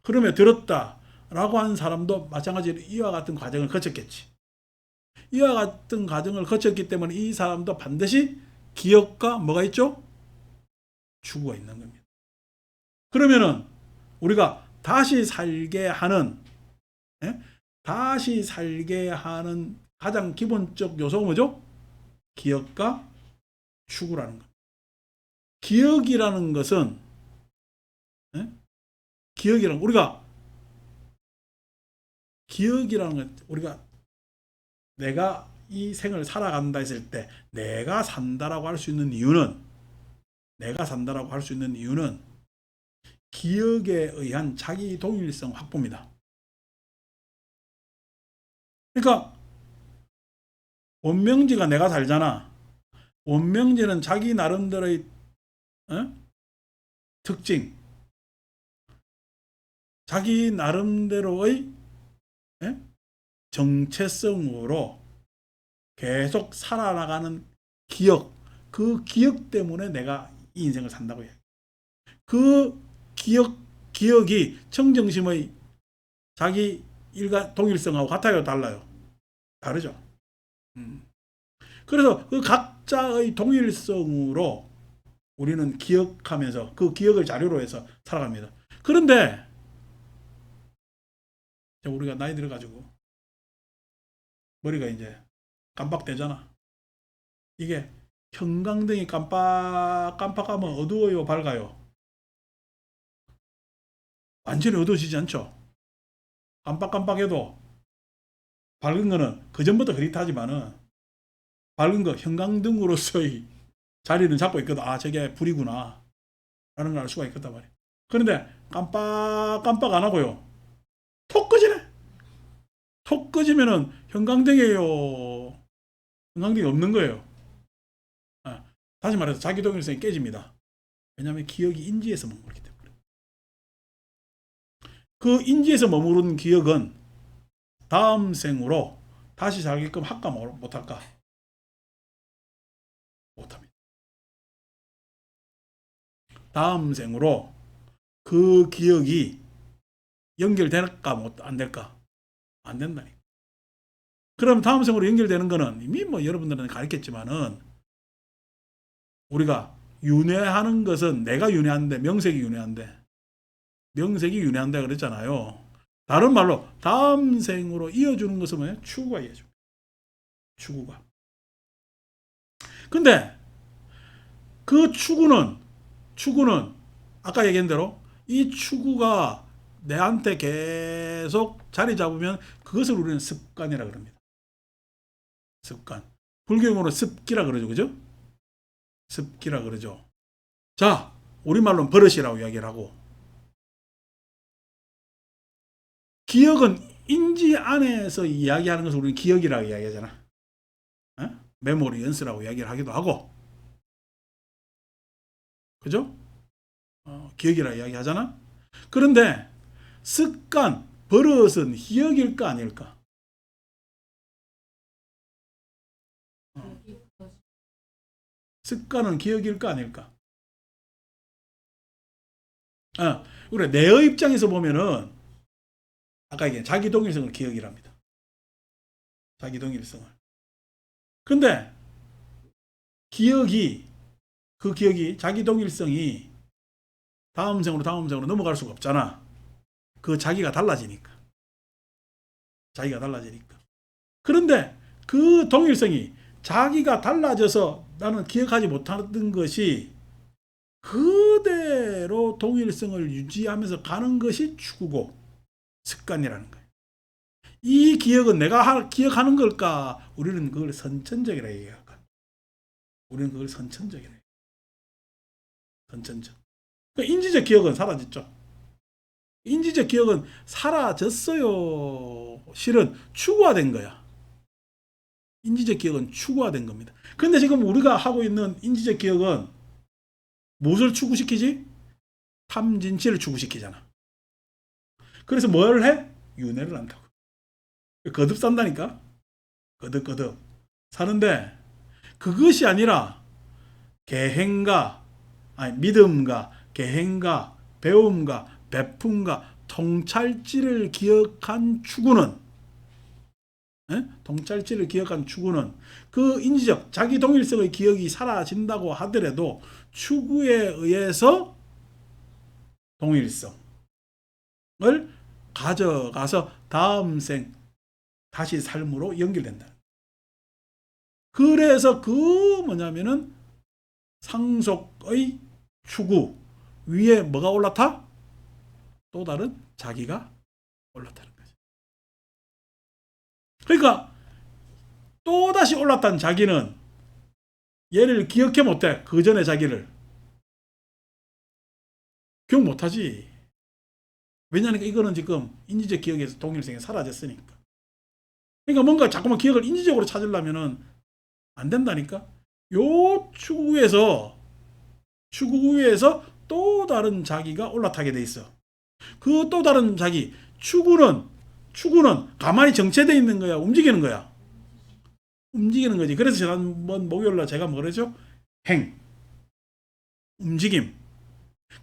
S1: 들었다 라고 하는 사람도 마찬가지로 이와 같은 과정을 거쳤겠지. 이와 같은 과정을 거쳤기 때문에 이 사람도 반드시 기억과 뭐가 있죠? 추구가 있는 겁니다. 그러면은 우리가 다시 살게 하는 가장 기본적 요소가 뭐죠? 기억과 추구라는 것. 기억이라는 것은 우리가 내가 이 생을 살아간다 했을 때 내가 산다라고 할 수 있는 이유는 기억에 의한 자기 동일성 확보입니다. 그러니까 원명지가 내가 살잖아. 원명지는 자기 나름대로의 특징, 자기 나름대로의 정체성으로 계속 살아나가는 기억, 그 기억 때문에 내가 이 인생을 산다고 해요. 그 기억이 청정심의 자기 동일성하고 같아요, 달라요? 다르죠. 그래서 그 각자의 동일성으로 우리는 기억하면서 그 기억을 자료로 해서 살아갑니다. 그런데 우리가 나이 들어가지고 머리가 이제 깜빡대잖아. 이게 형광등이 깜빡하면 어두워요, 밝아요? 완전히 어두워지지 않죠. 깜빡깜빡해도 밝은 거는 그전부터 흐릿하지만은 밝은 거 형광등으로서의 자리는 잡고 있거든. 저게 불이구나 라는 걸 알 수가 있겠단 말이에요. 그런데 깜빡깜빡 안 하고요, 톡 꺼지네. 톡 꺼지면은 형광등이에요, 형광등이 없는 거예요. 다시 말해서 자기 동일성이 깨집니다. 왜냐하면 기억이 인지에서 머무르기 때문에. 그 인지에서 머무른 기억은 다음 생으로 다시 살게끔 할까 못할까? 못합니다. 다음 생으로 그 기억이 연결될까 안 될까? 안 된다니까. 그럼 다음 생으로 연결되는 거는 이미 여러분들은 가르쳤지만은 우리가 윤회하는 것은 내가 윤회하는데 명색이 윤회한다 그랬잖아요. 다른 말로 다음 생으로 이어주는 것은 뭐예요? 추구가 이어줍니다. 추구가. 근데 그 추구는 아까 얘기한 대로 이 추구가 내한테 계속 자리 잡으면 그것을 우리는 습관이라 그럽니다. 습관. 불교용어로 습기라 그러죠. 그죠? 습기라 그러죠. 자, 우리말로는 버릇이라고 이야기를 하고, 기억은 인지 안에서 이야기하는 것을 우리는 기억이라고 이야기하잖아. 메모리 연스라고 이야기를 하기도 하고, 그죠? 기억이라고 이야기하잖아. 그런데 습관, 버릇은 기억일까 아닐까? 습관은 기억일까 아닐까? 그래, 내 입장에서 보면은 아까 얘기한 자기 동일성을 기억이랍니다. 자기 동일성을. 근데 그 기억이 자기 동일성이 다음 생으로 넘어갈 수가 없잖아. 그 자기가 달라지니까. 그런데 그 동일성이 자기가 달라져서 나는 기억하지 못하던 것이 그대로 동일성을 유지하면서 가는 것이 추구고 습관이라는 거예요. 이 기억은 내가 기억하는 걸까? 우리는 그걸 선천적이라 얘기할까? 우리는 그걸 선천적이라 해요. 선천적. 그러니까 인지적 기억은 사라졌죠. 인지적 기억은 사라졌어요. 실은 추구화된 거야. 인지적 기억은 추구화된 겁니다. 근데 지금 우리가 하고 있는 인지적 기억은 무엇을 추구시키지? 탐진치를 추구시키잖아. 그래서 뭘 해? 윤회를 한다고. 거듭 산다니까? 거듭. 사는데 그것이 아니라 믿음과 계행과 배움과 베품과 통찰지를 기억한 추구는 그 인지적 자기 동일성의 기억이 사라진다고 하더라도 추구에 의해서 동일성을 가져가서 다음 생 다시 삶으로 연결된다. 그래서 뭐냐면은 상속의 추구 위에 뭐가 올라타? 또 다른 자기가 올라타는 거죠. 그러니까 또다시 올라탄 자기는 얘를 기억해 못해. 그 전에 자기를 기억 못하지. 왜냐하면 이거는 지금 인지적 기억에서 동일성이 사라졌으니까. 그러니까 뭔가 자꾸만 기억을 인지적으로 찾으려면은 안 된다니까. 요 추구 위에서 또 다른 자기가 올라타게 돼 있어. 그 또 다른 자기 추구는 가만히 정체되어 있는 거야, 움직이는 거야. 움직이는 거지. 그래서 지난번 목요일날 제가 뭐랬죠? 움직임.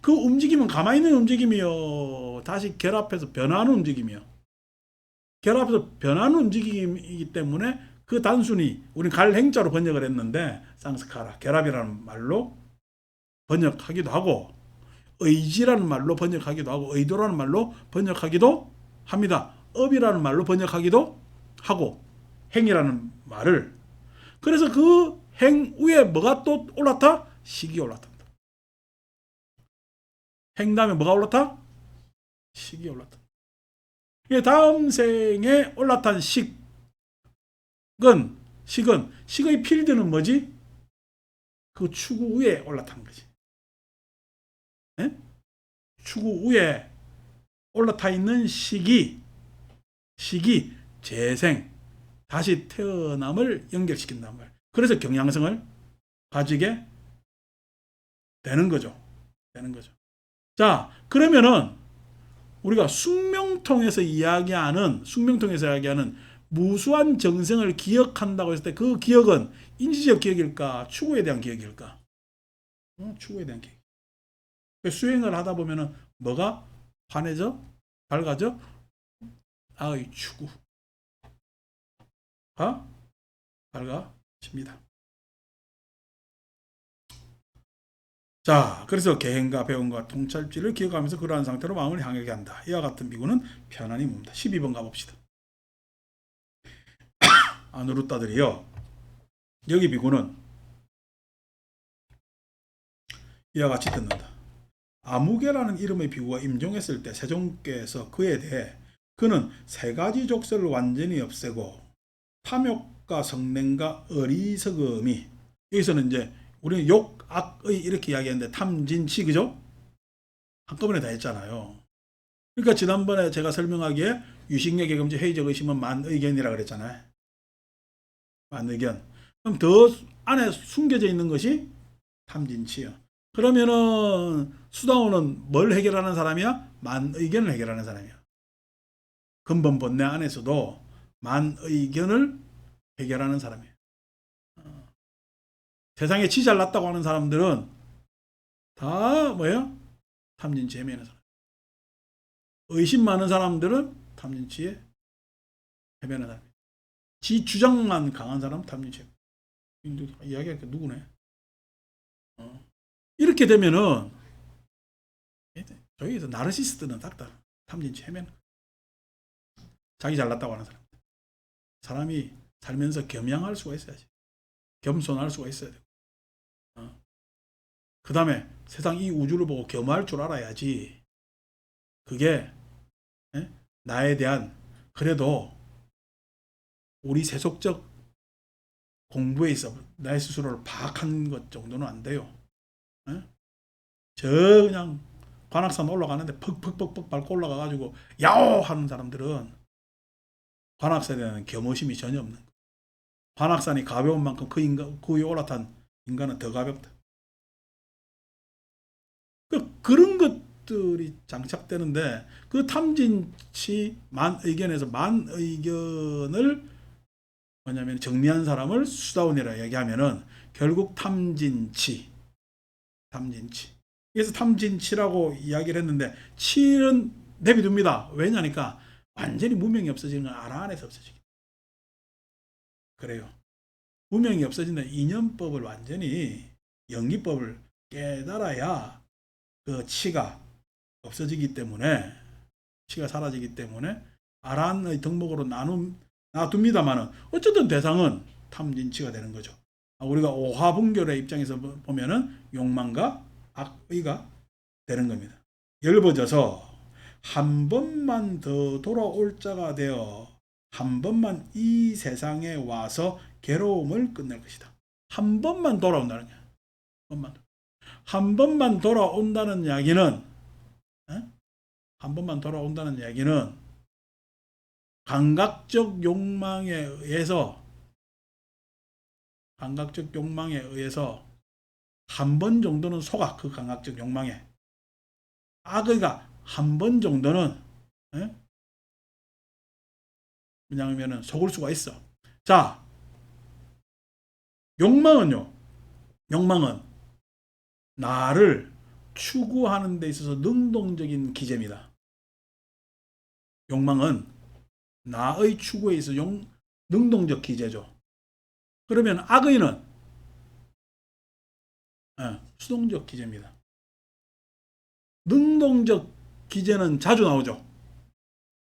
S1: 그 움직임은 가만히 있는 움직임이요. 다시 결합해서 변하는 움직임이요. 결합해서 변하는 움직임이기 때문에 그 단순히 우리는 갈행자로 번역을 했는데 상스카라, 결합이라는 말로 번역하기도 하고 의지라는 말로 번역하기도 하고 의도라는 말로 번역하기도 합니다. 업이라는 말로 번역하기도 하고 행이라는 말을. 그래서 그 행 위에 뭐가 또 올라타? 식이 올라탄다. 행 다음에 뭐가 올라타? 식이 올라탄다. 다음 생에 올라탄 식의 필드는 뭐지? 그 추구 위에 올라탄 거지. 네? 추구 위에 올라타 있는 식이 재생, 다시 태어남을 연결시킨단 말이에요. 그래서 경향성을 가지게 되는 거죠. 자, 그러면은 우리가 숙명통에서 이야기하는 무수한 정성을 기억한다고 했을 때 그 기억은 인지적 기억일까? 추구에 대한 기억일까? 추구에 대한 기억. 수행을 하다 보면은 뭐가 환해져? 밝아져? 나의 추구가 밝아집니다. 자, 그래서 계행과 배움과 통찰지를 기억하면서 그러한 상태로 마음을 향하게 한다. 이와 같은 비구는 편안히 묵는다. 12번 가봅시다. 아누루따들이요. 여기 비구는 이와 같이 듣는다. 아무개라는 이름의 비구가 임종했을 때 세종께서 그에 대해 그는 세 가지 족쇄를 완전히 없애고 탐욕과 성냉과 어리석음이, 여기서는 이제 우리는 욕, 악의 이렇게 이야기했는데 탐진치, 그죠? 한꺼번에 다 했잖아요. 그러니까 지난번에 제가 설명하기에 유식력 개금지 회의적 의심은 만의견이라 그랬잖아요. 만의견. 그럼 더 안에 숨겨져 있는 것이 탐진치요. 그러면은 수다오는 뭘 해결하는 사람이야? 만의견을 해결하는 사람이야. 근본 본내 안에서도 만의견을 해결하는 사람이에요. 세상에 지 잘났다고 하는 사람들은 다 뭐예요? 탐진치에 헤매는 사람. 의심 많은 사람들은 탐진치에 헤매는 사람. 지 주장만 강한 사람 탐진치에. 이야기하니까 누구네? 이렇게 되면은 저기서 나르시스트는 딱딱 탐진치 해면 자기 잘났다고 하는 사람. 사람이 살면서 겸양할 수가 있어야지. 겸손할 수가 있어야 되고. 그 다음에 세상 이 우주를 보고 겸할 줄 알아야지. 그게 나에 대한 그래도 우리 세속적 공부에 있어 나의 스스로를 파악한 것 정도는 안 돼요. 저 그냥 관악산 올라가는데 퍽퍽퍽퍽 밟고 올라가가지고 야오 하는 사람들은 관악산에 대한 겸허심이 전혀 없는 거예요. 관악산이 가벼운 만큼 그 위에 올라탄 인간은 더 가볍다. 그런 것들이 장착되는데 그 탐진치 만의견에서 만의견을 뭐냐면 정리한 사람을 수다원이라 얘기하면은 결국 탐진치. 그래서 탐진치라고 이야기를 했는데 치는 내비둡니다. 왜냐니까 완전히 무명이 없어지는 건 알아 안에서 없어지기. 그래요. 무명이 없어진다. 인연법을 완전히 연기법을 깨달아야 그 치가 없어지기 때문에 치가 사라지기 때문에 아란의 덕목으로 놔둡니다만은 어쨌든 대상은 탐진치가 되는 거죠. 우리가 오화분결의 입장에서 보면은 욕망과 악의가 되는 겁니다. 열버져서 한 번만 더 돌아올 자가 되어 한 번만 이 세상에 와서 괴로움을 끝낼 것이다. 한 번만 돌아온다는 거야. 한 번만 돌아온다는 이야기는 한 번만 돌아온다는 이야기는 감각적 욕망에 의해서 한 번 정도는 속아. 그 감각적 욕망에 악의가 한 번 정도는 뭐냐면은 속을 수가 있어. 자, 욕망은 나를 추구하는 데 있어서 능동적인 기제입니다. 욕망은 나의 추구에 있어서 능동적 기제죠. 그러면 악의는 수동적 기제입니다. 능동적 기제는 자주 나오죠.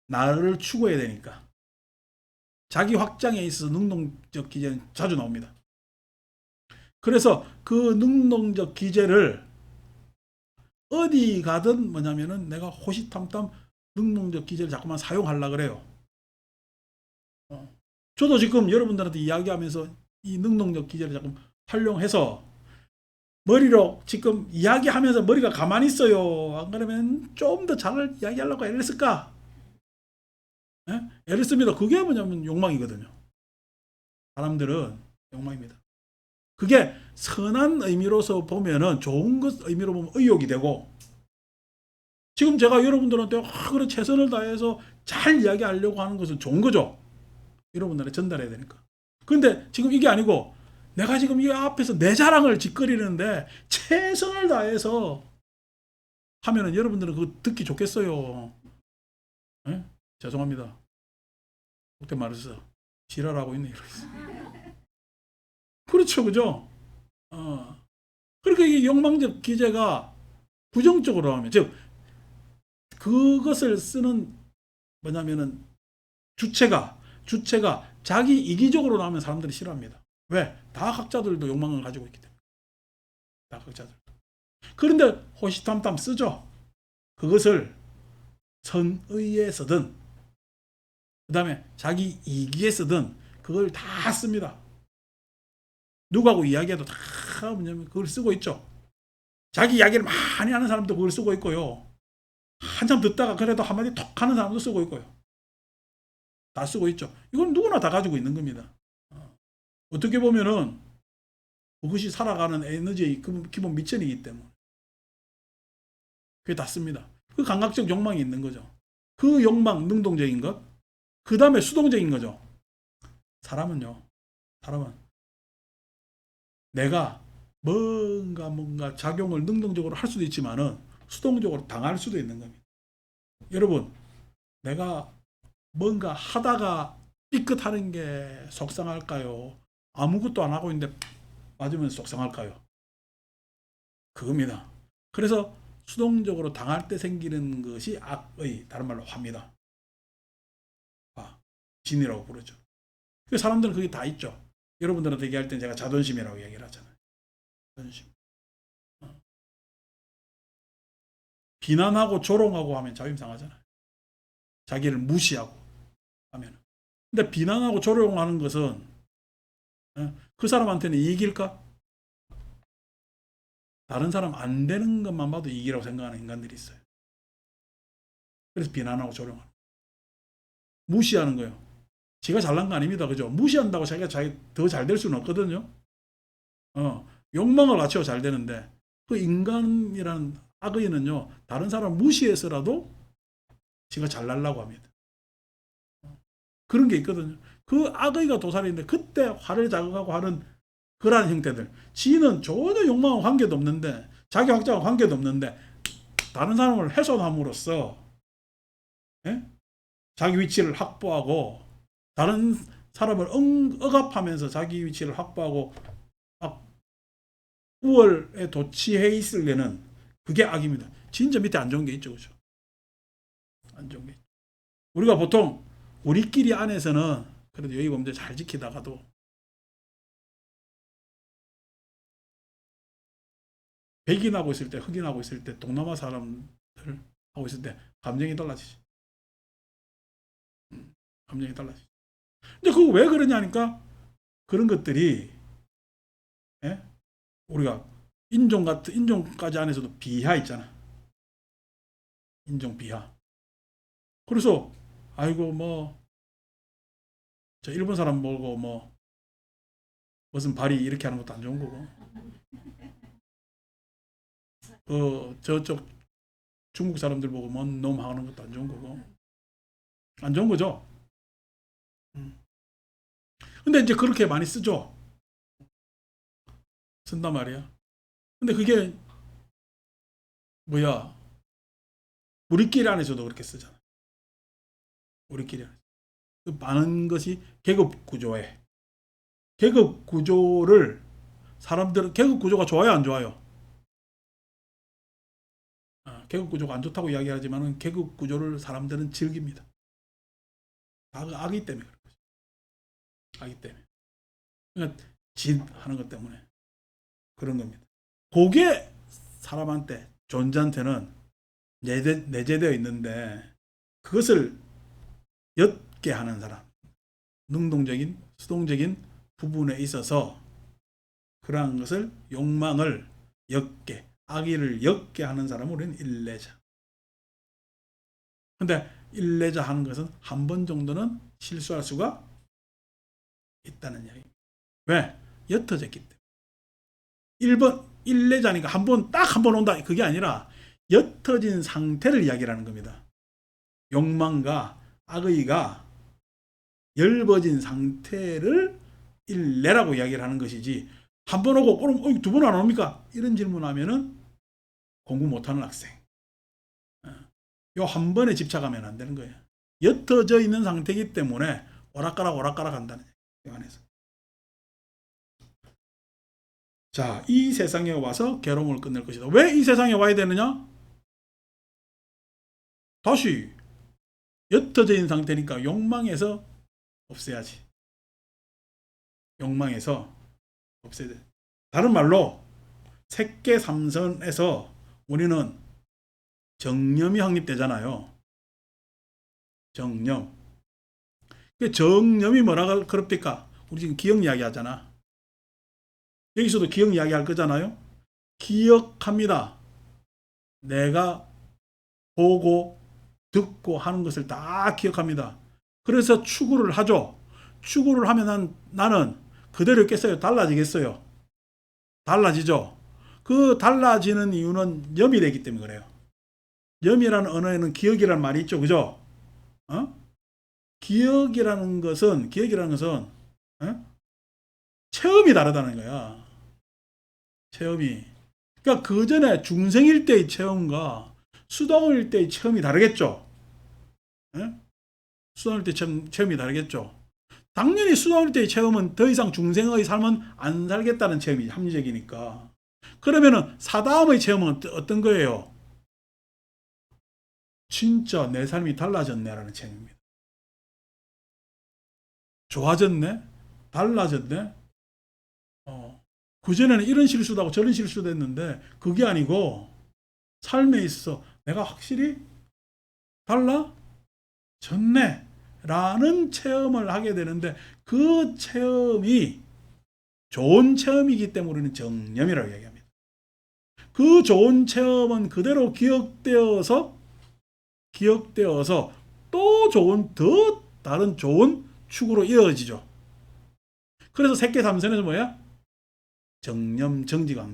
S1: 나를 추구해야 되니까. 자기 확장에 있어서 능동적 기제는 자주 나옵니다. 그래서 그 능동적 기제를 어디 가든 뭐냐면은 내가 호시탐탐 능동적 기제를 자꾸만 사용하려고 그래요. 저도 지금 여러분들한테 이야기하면서 이 능동적 기제를 자꾸 활용해서 머리로 지금 이야기하면서 머리가 가만히 있어요. 안 그러면 좀 더 잘 이야기하려고 애를 쓸까? 애를 씁니다. 그게 뭐냐면 욕망이거든요. 사람들은 욕망입니다. 그게 선한 의미로서 보면은 좋은 것 의미로 보면 의욕이 되고 지금 제가 여러분들한테 그래 최선을 다해서 잘 이야기하려고 하는 것은 좋은 거죠. 여러분들한테 전달해야 되니까. 그런데 지금 이게 아니고 내가 지금 이 앞에서 내 자랑을 짓거리는데 최선을 다해서 하면은 여러분들은 그거 듣기 좋겠어요. 죄송합니다. 그때 말해서 지랄하고 있네 이러겠어. 그렇죠, 그죠? 그러니까 이 욕망적 기제가 부정적으로 하면 즉 그것을 쓰는 뭐냐면은 주체가 자기 이기적으로 나오면 사람들이 싫어합니다. 왜? 다각자들도 욕망을 가지고 있기 때문에. 다각자들. 그런데 호시탐탐 쓰죠. 그것을 선의에 쓰든 그 다음에 자기 이기에 쓰든 그걸 다 씁니다. 누구하고 이야기해도 다 뭐냐면 그걸 쓰고 있죠. 자기 이야기를 많이 하는 사람도 그걸 쓰고 있고요. 한참 듣다가 그래도 한마디 톡 하는 사람도 쓰고 있고요. 다 쓰고 있죠. 이건 누구나 다 가지고 있는 겁니다. 어떻게 보면은 그것이 살아가는 에너지의 기본 미천이기 때문에 그게 다 씁니다. 그 감각적 욕망이 있는 거죠. 그 욕망, 능동적인 것. 그 다음에 수동적인 거죠. 사람은 내가 뭔가 작용을 능동적으로 할 수도 있지만은 수동적으로 당할 수도 있는 겁니다. 여러분, 내가 뭔가 하다가 삐끗하는 게 속상할까요? 아무것도 안 하고 있는데 맞으면 속상할까요? 그겁니다. 그래서 수동적으로 당할 때 생기는 것이 악의, 다른 말로 화입니다. 진이라고 부르죠. 그 사람들은 그게 다 있죠. 여러분들한테 얘기할 때 제가 자존심이라고 얘기를 하잖아요. 자존심. 비난하고 조롱하고 하면 자존심 상하잖아요. 자기를 무시하고 하면. 근데 비난하고 조롱하는 것은 그 사람한테는 이익일까? 다른 사람 안 되는 것만 봐도 이익이라고 생각하는 인간들이 있어요. 그래서 비난하고 조롱하는. 무시하는 거예요. 제가 잘난 거 아닙니다. 그죠? 무시한다고 자기가 더 잘 될 수는 없거든요. 욕망을 갖추어 잘 되는데, 그 인간이라는 악의는요, 다른 사람 무시해서라도 지가 잘나려고 합니다. 그런 게 있거든요. 그 악의가 도살인데, 그때 화를 자극하고 하는 그러한 형태들. 지는 전혀 욕망과 관계도 없는데, 자기 확장과 관계도 없는데, 다른 사람을 훼손함으로써, 예? 자기 위치를 확보하고, 다른 사람을 억압하면서 자기 위치를 확보하고 우월에 도취해 있으려는 그게 악입니다. 진짜 밑에 안 좋은 게 있죠. 그죠? 안 좋은 게 있죠. 우리가 보통 우리끼리 안에서는 그래도 여의 범죄 잘 지키다가도 백인하고 있을 때, 흑인하고 있을 때, 동남아 사람들 하고 있을 때 감정이 달라지죠. 감정이 달라지죠. 근데 그거 왜 그러냐니까 그런 것들이 우리가 인종까지 안에서도 비하 있잖아. 인종 비하. 그래서 아이고 저 일본 사람 보고 무슨 발이 이렇게 하는 것도 안 좋은 거고. 저쪽 중국 사람들 보고 뭔 놈 하는 것도 안 좋은 거고. 안 좋은 거죠. 근데 이제 그렇게 많이 쓰죠. 쓴단 말이야. 근데 그게 우리끼리 안에서도 그렇게 쓰잖아. 우리끼리 안에서. 그 많은 것이 계급 구조에. 계급 구조를 사람들은 계급 구조가 좋아요, 안 좋아요? 계급 구조가 안 좋다고 이야기하지만 계급 구조를 사람들은 즐깁니다. 악이 때문에 그런 거죠. 악이 때문에. 그러니까 진하는 것 때문에 그런 겁니다. 그게 사람한테 존재한테는 내재되어 있는데 그것을 옅게 하는 사람, 능동적인 수동적인 부분에 있어서 그러한 것을 욕망을 옅게, 악의를 옅게 하는 사람은 우리는 일례자. 근데 일례자 하는 것은 한 번 정도는 실수할 수가 있다는 이야기. 왜? 옅어졌기 때문에. 1번 일례자니까 딱 한 번 온다. 그게 아니라 옅어진 상태를 이야기하는 겁니다. 욕망과 악의가 엷어진 상태를 일례라고 이야기를 하는 것이지, 한 번 오고 그럼 두 번 안 옵니까? 이런 질문하면은 공부 못하는 학생. 요 한 번에 집착하면 안 되는 거예요. 옅어져 있는 상태이기 때문에 오락가락 한다는 얘기 안에서. 자, 이 세상에 와서 괴로움을 끝낼 것이다. 왜 이 세상에 와야 되느냐? 다시 옅어져 있는 상태니까 욕망에서 없애야지. 욕망에서 없애야 돼. 다른 말로 색계삼선에서 우리는 정념이 확립되잖아요. 정념. 정념이 뭐라 그럽니까? 우리 지금 기억 이야기 하잖아. 여기서도 기억 이야기 할 거잖아요. 기억합니다. 내가 보고 듣고 하는 것을 다 기억합니다. 그래서 추구를 하죠. 추구를 하면 나는 그대로 있겠어요? 달라지겠어요? 달라지죠. 그 달라지는 이유는 염이 되기 때문에 그래요. 염이라는 언어에는 기억이라는 말이 있죠. 그죠? 기억이라는 것은 체험이 다르다는 거야. 체험이. 그러니까 그 전에 중생일 때의 체험과 수동일 때의 체험이 다르겠죠. 수동일 때 체험이 다르겠죠. 당연히 수동일 때의 체험은 더 이상 중생의 삶은 안 살겠다는 체험이 합리적이니까. 그러면은 사다음의 체험은 어떤 거예요? 진짜 내 삶이 달라졌네라는 체험입니다. 좋아졌네? 달라졌네? 그전에는 이런 실수도 하고 저런 실수도 했는데 그게 아니고 삶에 있어서 내가 확실히 달라졌네 라는 체험을 하게 되는데 그 체험이 좋은 체험이기 때문에 우리는 정념이라고 얘기합니다. 그 좋은 체험은 그대로 기억되어서 또 좋은 더 다른 좋은 축으로 이어지죠. 그래서 색계삼선에서 뭐야? 정념 정지가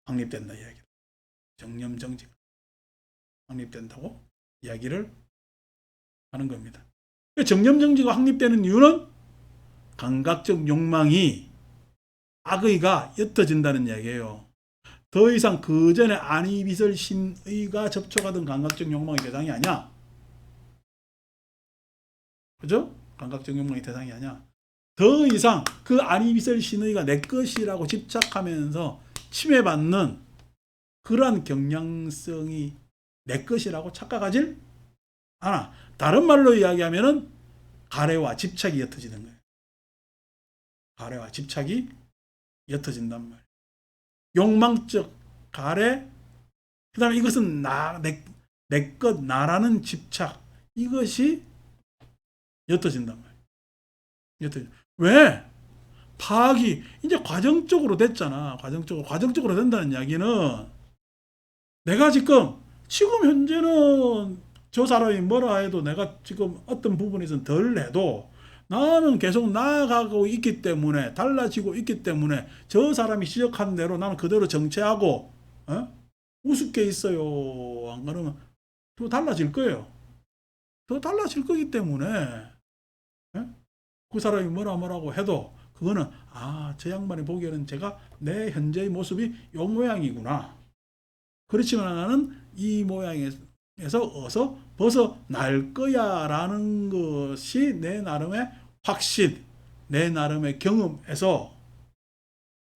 S1: 확립된다 이야기. 정념 정지가 확립된다고 이야기를 하는 겁니다. 정념 정지가 확립되는 이유는 감각적 욕망이 악의가 옅어진다는 이야기예요. 더 이상 그 전에 안이비설 신의가 접촉하던 감각적 욕망의 대상이 아니야. 그죠? 감각적 욕망의 대상이 아니야. 더 이상 그 안이비설 신의가 내 것이라고 집착하면서 침해받는 그러한 경향성이 내 것이라고 착각하질 않아. 다른 말로 이야기하면은 가래와 집착이 옅어지는 거예요. 가래와 집착이 옅어진단 말이에요. 욕망적 가래, 그 다음에 이것은 내 것, 나라는 집착, 이것이 옅어진단 말이에요. 옅어져. 왜? 파악이 이제 과정적으로 됐잖아. 과정적으로 된다는 이야기는 내가 지금 현재는 저 사람이 뭐라 해도 내가 지금 어떤 부분에서는 덜 해도 나는 계속 나아가고 있기 때문에 달라지고 있기 때문에 저 사람이 지적한 대로 나는 그대로 정체하고 우습게 있어요. 안 그러면 더 달라질 거예요. 더 달라질 거기 때문에 그 사람이 뭐라고 해도 그거는 저 양반이 보기에는 제가 내 현재의 모습이 요 모양이구나. 그렇지만 나는 이 모양에서 어서 벗어날 거야 라는 것이 내 나름의 확신, 내 나름의 경험에서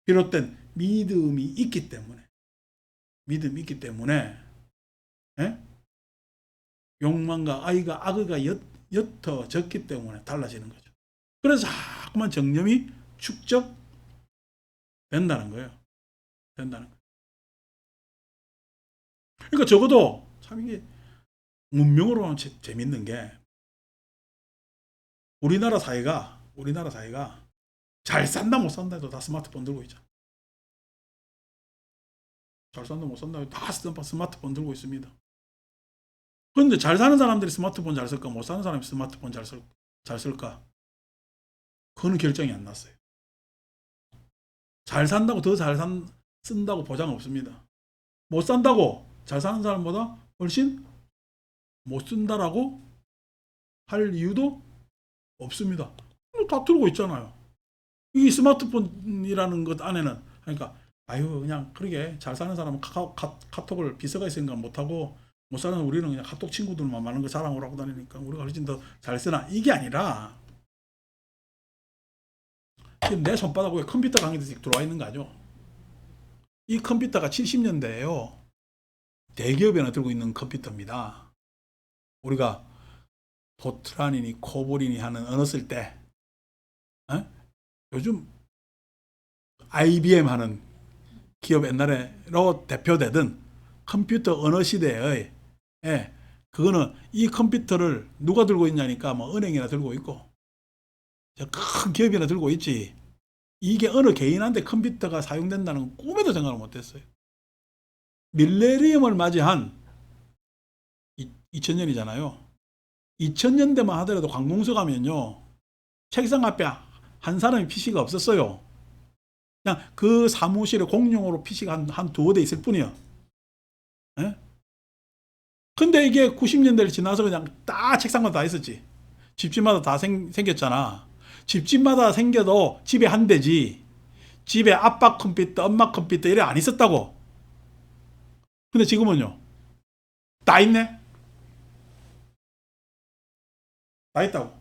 S1: 비롯된 믿음이 있기 때문에 욕망과 악의가 옅어졌기 때문에 달라지는 거죠. 그래서 자꾸만 정념이 축적된다는 거예요. 그러니까 적어도 참 이게 문명으로 하면 재밌는 게 우리나라 사회가 잘 산다 못 산다 해도 다 스마트폰 들고 있잖아. 잘 산다 못 산다 해도 다 스마트폰 들고 있습니다. 그런데 잘 사는 사람들이 스마트폰 잘 쓸까 못 사는 사람이 스마트폰 잘 쓸까? 그거는 결정이 안 났어요. 잘 산다고 더 잘 쓴다고 보장 없습니다. 못 산다고 잘 사는 사람보다 훨씬 못 쓴다라고 할 이유도 없습니다. 다 들고 있잖아요. 이 스마트폰이라는 것 안에는 그러니까 그냥 그러게 잘 사는 사람은 카톡을 비서가 있으니까 못하고 못 사는 우리는 그냥 카톡 친구들만 많은 거 자랑을 하고 다니니까 우리가 훨씬 더 잘 쓰나 이게 아니라 지금 내 손바닥 위에 컴퓨터 강의들이 들어와 있는 거 아죠? 이 컴퓨터가 70년대에요. 대기업이 하나 들고 있는 컴퓨터입니다. 우리가 포트란이니 코볼이니 하는 언어 쓸 때 요즘 IBM 하는 기업 옛날에로 대표되던 컴퓨터 언어 시대의 그거는 이 컴퓨터를 누가 들고 있냐니까 뭐 은행이나 들고 있고 큰 기업이나 들고 있지. 이게 어느 개인한테 컴퓨터가 사용된다는 꿈에도 생각을 못했어요. 밀레니엄을 맞이한 2000년이잖아요. 2000년대만 하더라도 관공서 가면요. 책상 앞에 한 사람이 PC가 없었어요. 그냥 그 사무실에 공용으로 PC가 한 두어 대 있을 뿐이야. 근데 이게 90년대를 지나서 그냥 다 책상마다 다 있었지. 집집마다 다 생겼잖아. 집집마다 생겨도 집에 한 대지. 집에 아빠 컴퓨터, 엄마 컴퓨터 이래 안 있었다고. 근데 지금은요. 다 있네. 다 있다고.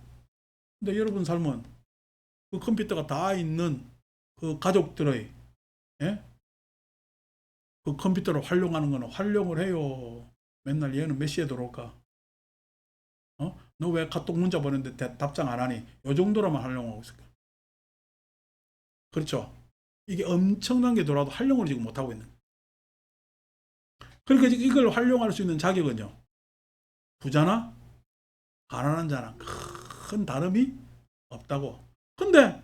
S1: 근데 여러분 삶은 그 컴퓨터가 다 있는 그 가족들의 예? 그 컴퓨터를 활용하는 거는 활용을 해요. 맨날 얘는 몇 시에 들어올까? 너 왜 카톡 문자 보냈는데 답장 안 하니? 요 정도로만 활용하고 있을까? 그렇죠? 이게 엄청난 게 돌아도 활용을 지금 못하고 있는 거예요. 그러니까 지금 이걸 활용할 수 있는 자격은요. 부자나 가난한 자나 큰 다름이 없다고. 근데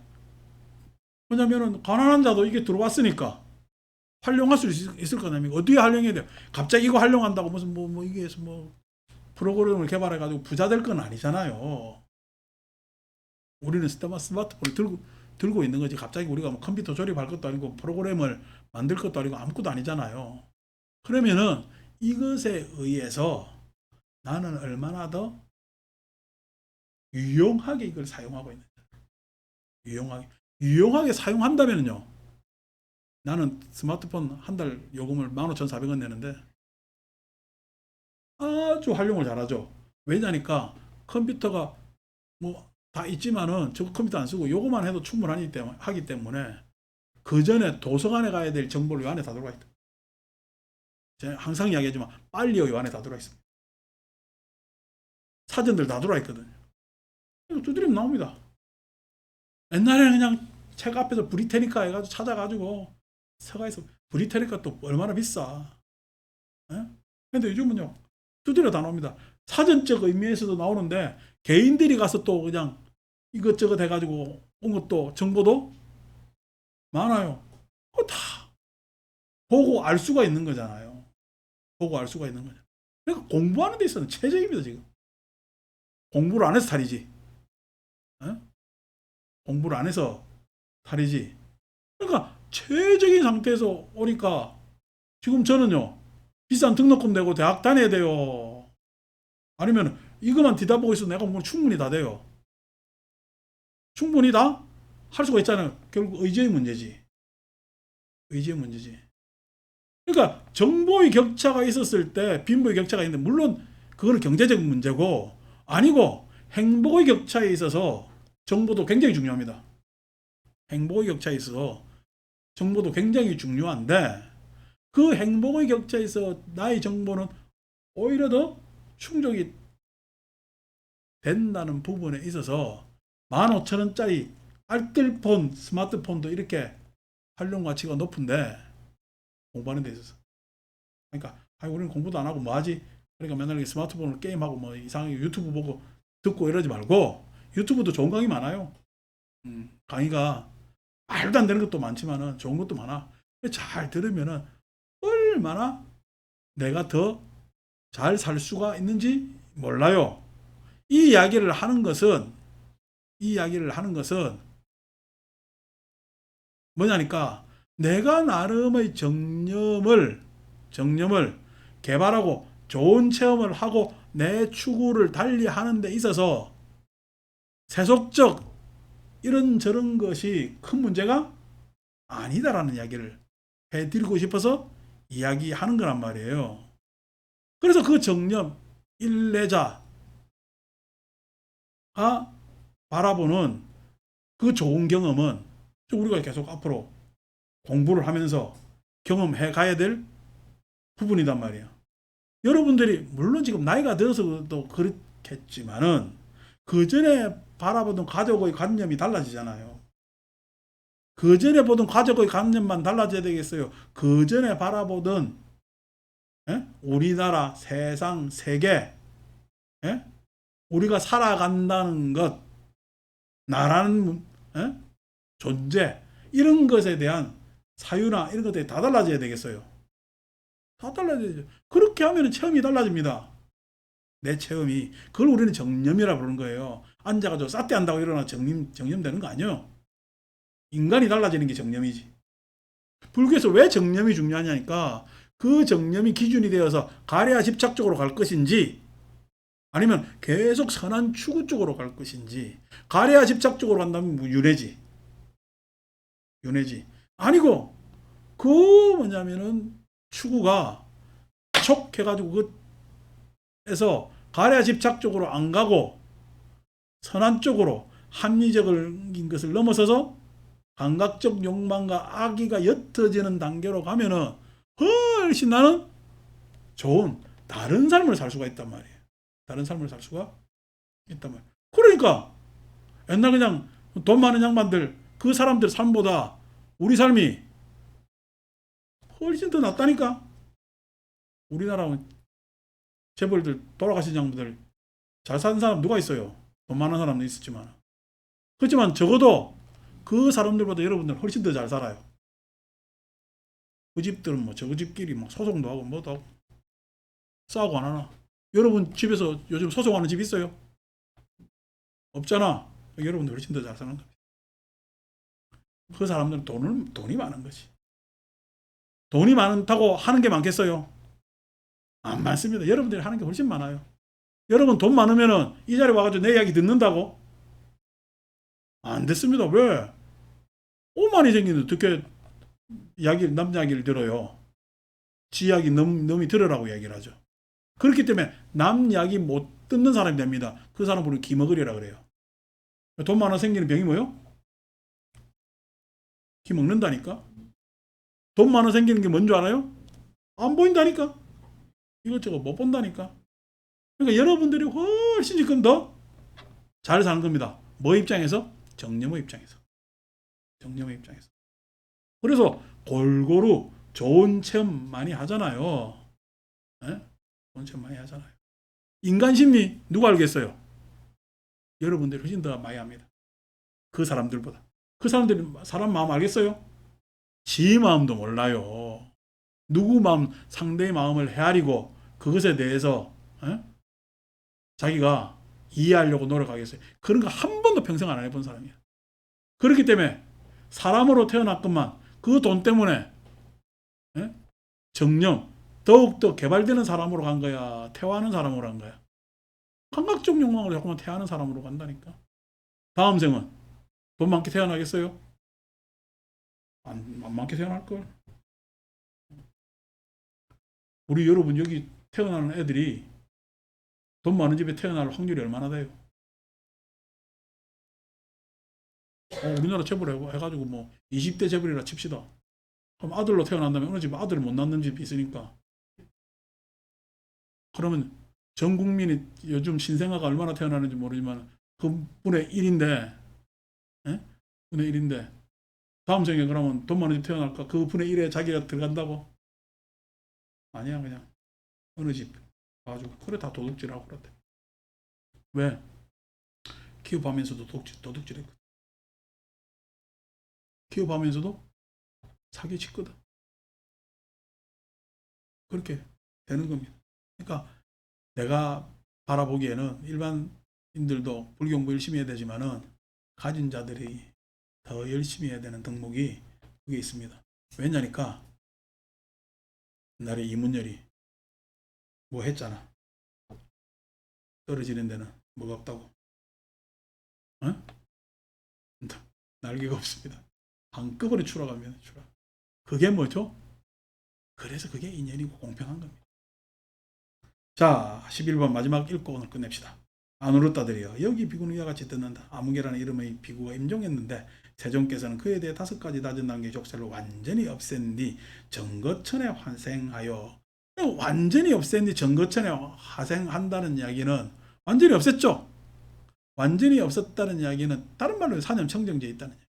S1: 뭐냐면은 가난한 자도 이게 들어왔으니까 활용할 수 있을 거냐면 어떻게 활용해야 돼요? 갑자기 이거 활용한다고 무슨 뭐 이게 뭐 프로그램을 개발해 가지고 부자 될 건 아니잖아요. 우리는 스마트폰을 들고 있는 거지. 갑자기 우리가 뭐 컴퓨터 조립할 것도 아니고 프로그램을 만들 것도 아니고 아무것도 아니잖아요. 그러면은 이것에 의해서 나는 얼마나 더 유용하게 이걸 사용하고 있는지. 유용하게 사용한다면요. 나는 스마트폰 한 달 요금을 15,400원 내는데 아주 활용을 잘하죠. 왜냐니까 컴퓨터가 뭐 다 있지만은 저 컴퓨터 안 쓰고 요거만 해도 하기 때문에 그 전에 도서관에 가야 될 정보를 요 안에 다 들어가 있다. 제가 항상 이야기하지만 빨리요 요 안에 다 들어가 있습니다. 사전들 다 들어와 있거든요. 이거 두드리면 나옵니다. 옛날에는 그냥 책 앞에서 브리테니카 해가지고 찾아가지고 서가에서 브리테니카 또 얼마나 비싸. 예? 근데 요즘은요 두드려 다 나옵니다. 사전적 의미에서도 나오는데 개인들이 가서 또 그냥 이것저것 해가지고 온 것도 정보도 많아요. 그거 다 보고 알 수가 있는 거잖아요. 보고 알 수가 있는 거죠. 그러니까 공부하는 데 있어서는 최적입니다 지금. 공부를 안 해서 탈이지. 예? 공부를 안 해서 탈이지. 그러니까 최적인 상태에서 오니까 지금 저는요 비싼 등록금 내고 대학 다녀야 돼요. 아니면 이것만 뒤다보고 있어도 내가 뭐 충분히 다 돼요. 충분히 다 할 수가 있잖아요. 결국 의지의 문제지. 의지의 문제지. 그러니까 정보의 격차가 있었을 때 빈부의 격차가 있는데 물론 그거는 경제적 문제고 아니고 행복의 격차에 있어서 정보도 굉장히 중요합니다. 행복의 격차에 있어서 정보도 굉장히 중요한데 그 행복의 격차에서 나의 정보는 오히려 더 충족이 된다는 부분에 있어서 15,000원짜리 알뜰폰 스마트폰도 이렇게 활용 가치가 높은데 공부하는 데 있어서 그러니까 우리는 공부도 안 하고 뭐 하지? 그러니까 맨날 스마트폰으로 게임하고 뭐 이상하게 유튜브 보고 듣고 이러지 말고 유튜브도 좋은 강의 많아요. 강의가 말도 안 되는 것도 많지만은 좋은 것도 많아. 잘 들으면은 얼마나 내가 더 잘 살 수가 있는지 몰라요. 이 이야기를 하는 것은 뭐냐니까 내가 나름의 정념을 개발하고 좋은 체험을 하고 내 추구를 달리하는 데 있어서 세속적 이런저런 것이 큰 문제가 아니다라는 이야기를 해드리고 싶어서 이야기하는 거란 말이에요. 그래서 그 정념 일례자가 바라보는 그 좋은 경험은 우리가 계속 앞으로 공부를 하면서 경험해 가야 될 부분이단 말이에요. 여러분들이 물론 지금 나이가 들어서도 그렇겠지만은 그 전에 바라보던 가족의 관념이 달라지잖아요. 그 전에 보던 가족의 관념만 달라져야 되겠어요. 그 전에 바라보던 우리나라, 세상, 세계, 우리가 살아간다는 것, 나라는 존재, 이런 것에 대한 사유나 이런 것들이 다 달라져야 되겠어요. 다 달라져야죠. 그렇게 하면 체험이 달라집니다. 내 체험이. 그걸 우리는 정념이라 부르는 거예요. 앉아가지고 싸대 한다고 일어나 정념되는 거 아니에요. 인간이 달라지는 게 정념이지. 불교에서 왜 정념이 중요하냐니까 그 정념이 기준이 되어서 가랴 집착적으로 갈 것인지 아니면 계속 선한 추구 쪽으로 갈 것인지 가랴 집착적으로 간다면 뭐 윤회지. 아니고 그 뭐냐면은 추구가 촉해가지고 그에서 가랴 집착 쪽으로 안 가고 선한 쪽으로 합리적인 것을 넘어서서 감각적 욕망과 악의가 옅어지는 단계로 가면은 훨씬 나는 좋은 다른 삶을 살 수가 있단 말이에요. 다른 삶을 살 수가 있단 말이에요. 그러니까 옛날 그냥 돈 많은 양반들 그 사람들 삶보다 우리 삶이 훨씬 더 낫다니까. 우리나라 재벌들 돌아가신 양반들 잘 사는 사람 누가 있어요? 돈 많은 사람도 있었지만. 그렇지만 적어도 그 사람들보다 여러분들 훨씬 더 잘 살아요. 그 집들은 뭐 저 집끼리 막 소송도 하고 뭐도 하고 싸우고 안 하나? 여러분 집에서 요즘 소송하는 집 있어요? 없잖아. 여러분들 훨씬 더 잘 사는 겁니다. 그 사람들은 돈이 많은 거지. 돈이 많다고 하는 게 많겠어요? 안 많습니다. 여러분들이 하는 게 훨씬 많아요. 여러분 돈 많으면은 이 자리에 와가지고 내 이야기 듣는다고? 안 됐습니다. 왜? 오만이 생기는데 어떻게 남 이야기를 들어요? 지 이야기 넘이 들으라고 이야기를 하죠. 그렇기 때문에 남 이야기 못 듣는 사람이 됩니다. 그 사람 우리 기먹으리라 그래요. 돈 많아 생기는 병이 뭐요? 기먹는다니까? 돈 많아 생기는 게 뭔 줄 알아요? 안 보인다니까? 이것저것 못 본다니까? 그러니까 여러분들이 훨씬 지금 더 잘 사는 겁니다. 뭐 입장에서? 정념의 입장에서. 정념의 입장에서. 그래서 골고루 좋은 체험 많이 하잖아요. 에? 좋은 체험 많이 하잖아요. 인간 심리 누가 알겠어요? 여러분들이 훨씬 더 많이 합니다. 그 사람들보다. 그 사람들이 사람 마음 알겠어요? 지 마음도 몰라요. 누구 마음, 상대의 마음을 헤아리고 그것에 대해서 자기가 이해하려고 노력하겠어요. 그런 거 한 번도 평생 안 해본 사람이야. 그렇기 때문에 사람으로 태어났건만 그 돈 때문에 정령 더욱더 개발되는 사람으로 간 거야? 태화하는 사람으로 간 거야? 감각적 욕망으로 자꾸만 태화하는 사람으로 간다니까. 다음 생은 돈 많게 태어나겠어요? 안 많게 태어날걸? 우리 여러분 여기 태어나는 애들이 돈 많은 집에 태어날 확률이 얼마나 돼요? 우리나라 재벌 해가지고 뭐 20대 재벌이라 칩시다. 그럼 아들로 태어난다면 어느 집 아들을 못 낳는 집이 있으니까. 그러면 전 국민이 요즘 신생아가 얼마나 태어나는지 모르지만 그 분의 1인데, 분의 1인데 다음 생에 그러면 돈 많은 집 태어날까? 그 분의 1에 자기가 들어간다고? 아니야, 그냥 어느 집 가지고 그래 다 도둑질하고 그랬대. 왜? 기업하면서도 도둑질했거든. 기업하면서도 사기쳤거든. 그렇게 되는 겁니다. 그러니까 내가 바라보기에는 일반인들도 불경부 열심히 해야 되지만은 가진 자들이 더 열심히 해야 되는 덕목이 그게 있습니다. 왜냐니까 옛날에 이문열이 뭐 했잖아. 떨어지는 데는 뭐가 없다고. 어? 날개가 없습니다. 한꺼번에 추락하면 추락. 그게 뭐죠? 그래서 그게 인연이고 공평한 겁니다. 자, 11번 마지막 읽고 오늘 끝냅시다. 안 울었다들이여 여기 비구는 이와 같이 듣는다. 아무개라는 이름의 비구가 임종했는데 세종께서는 그에 대해 5가지 낮은 단계의 족쇄를 완전히 없앤 뒤 정거천에 환생하여. 완전히 없앤 뒤 정거천에 환생한다는 이야기는 완전히 없앴죠. 완전히 없었다는 이야기는 다른 말로 사념청정지에 있다는 이야기.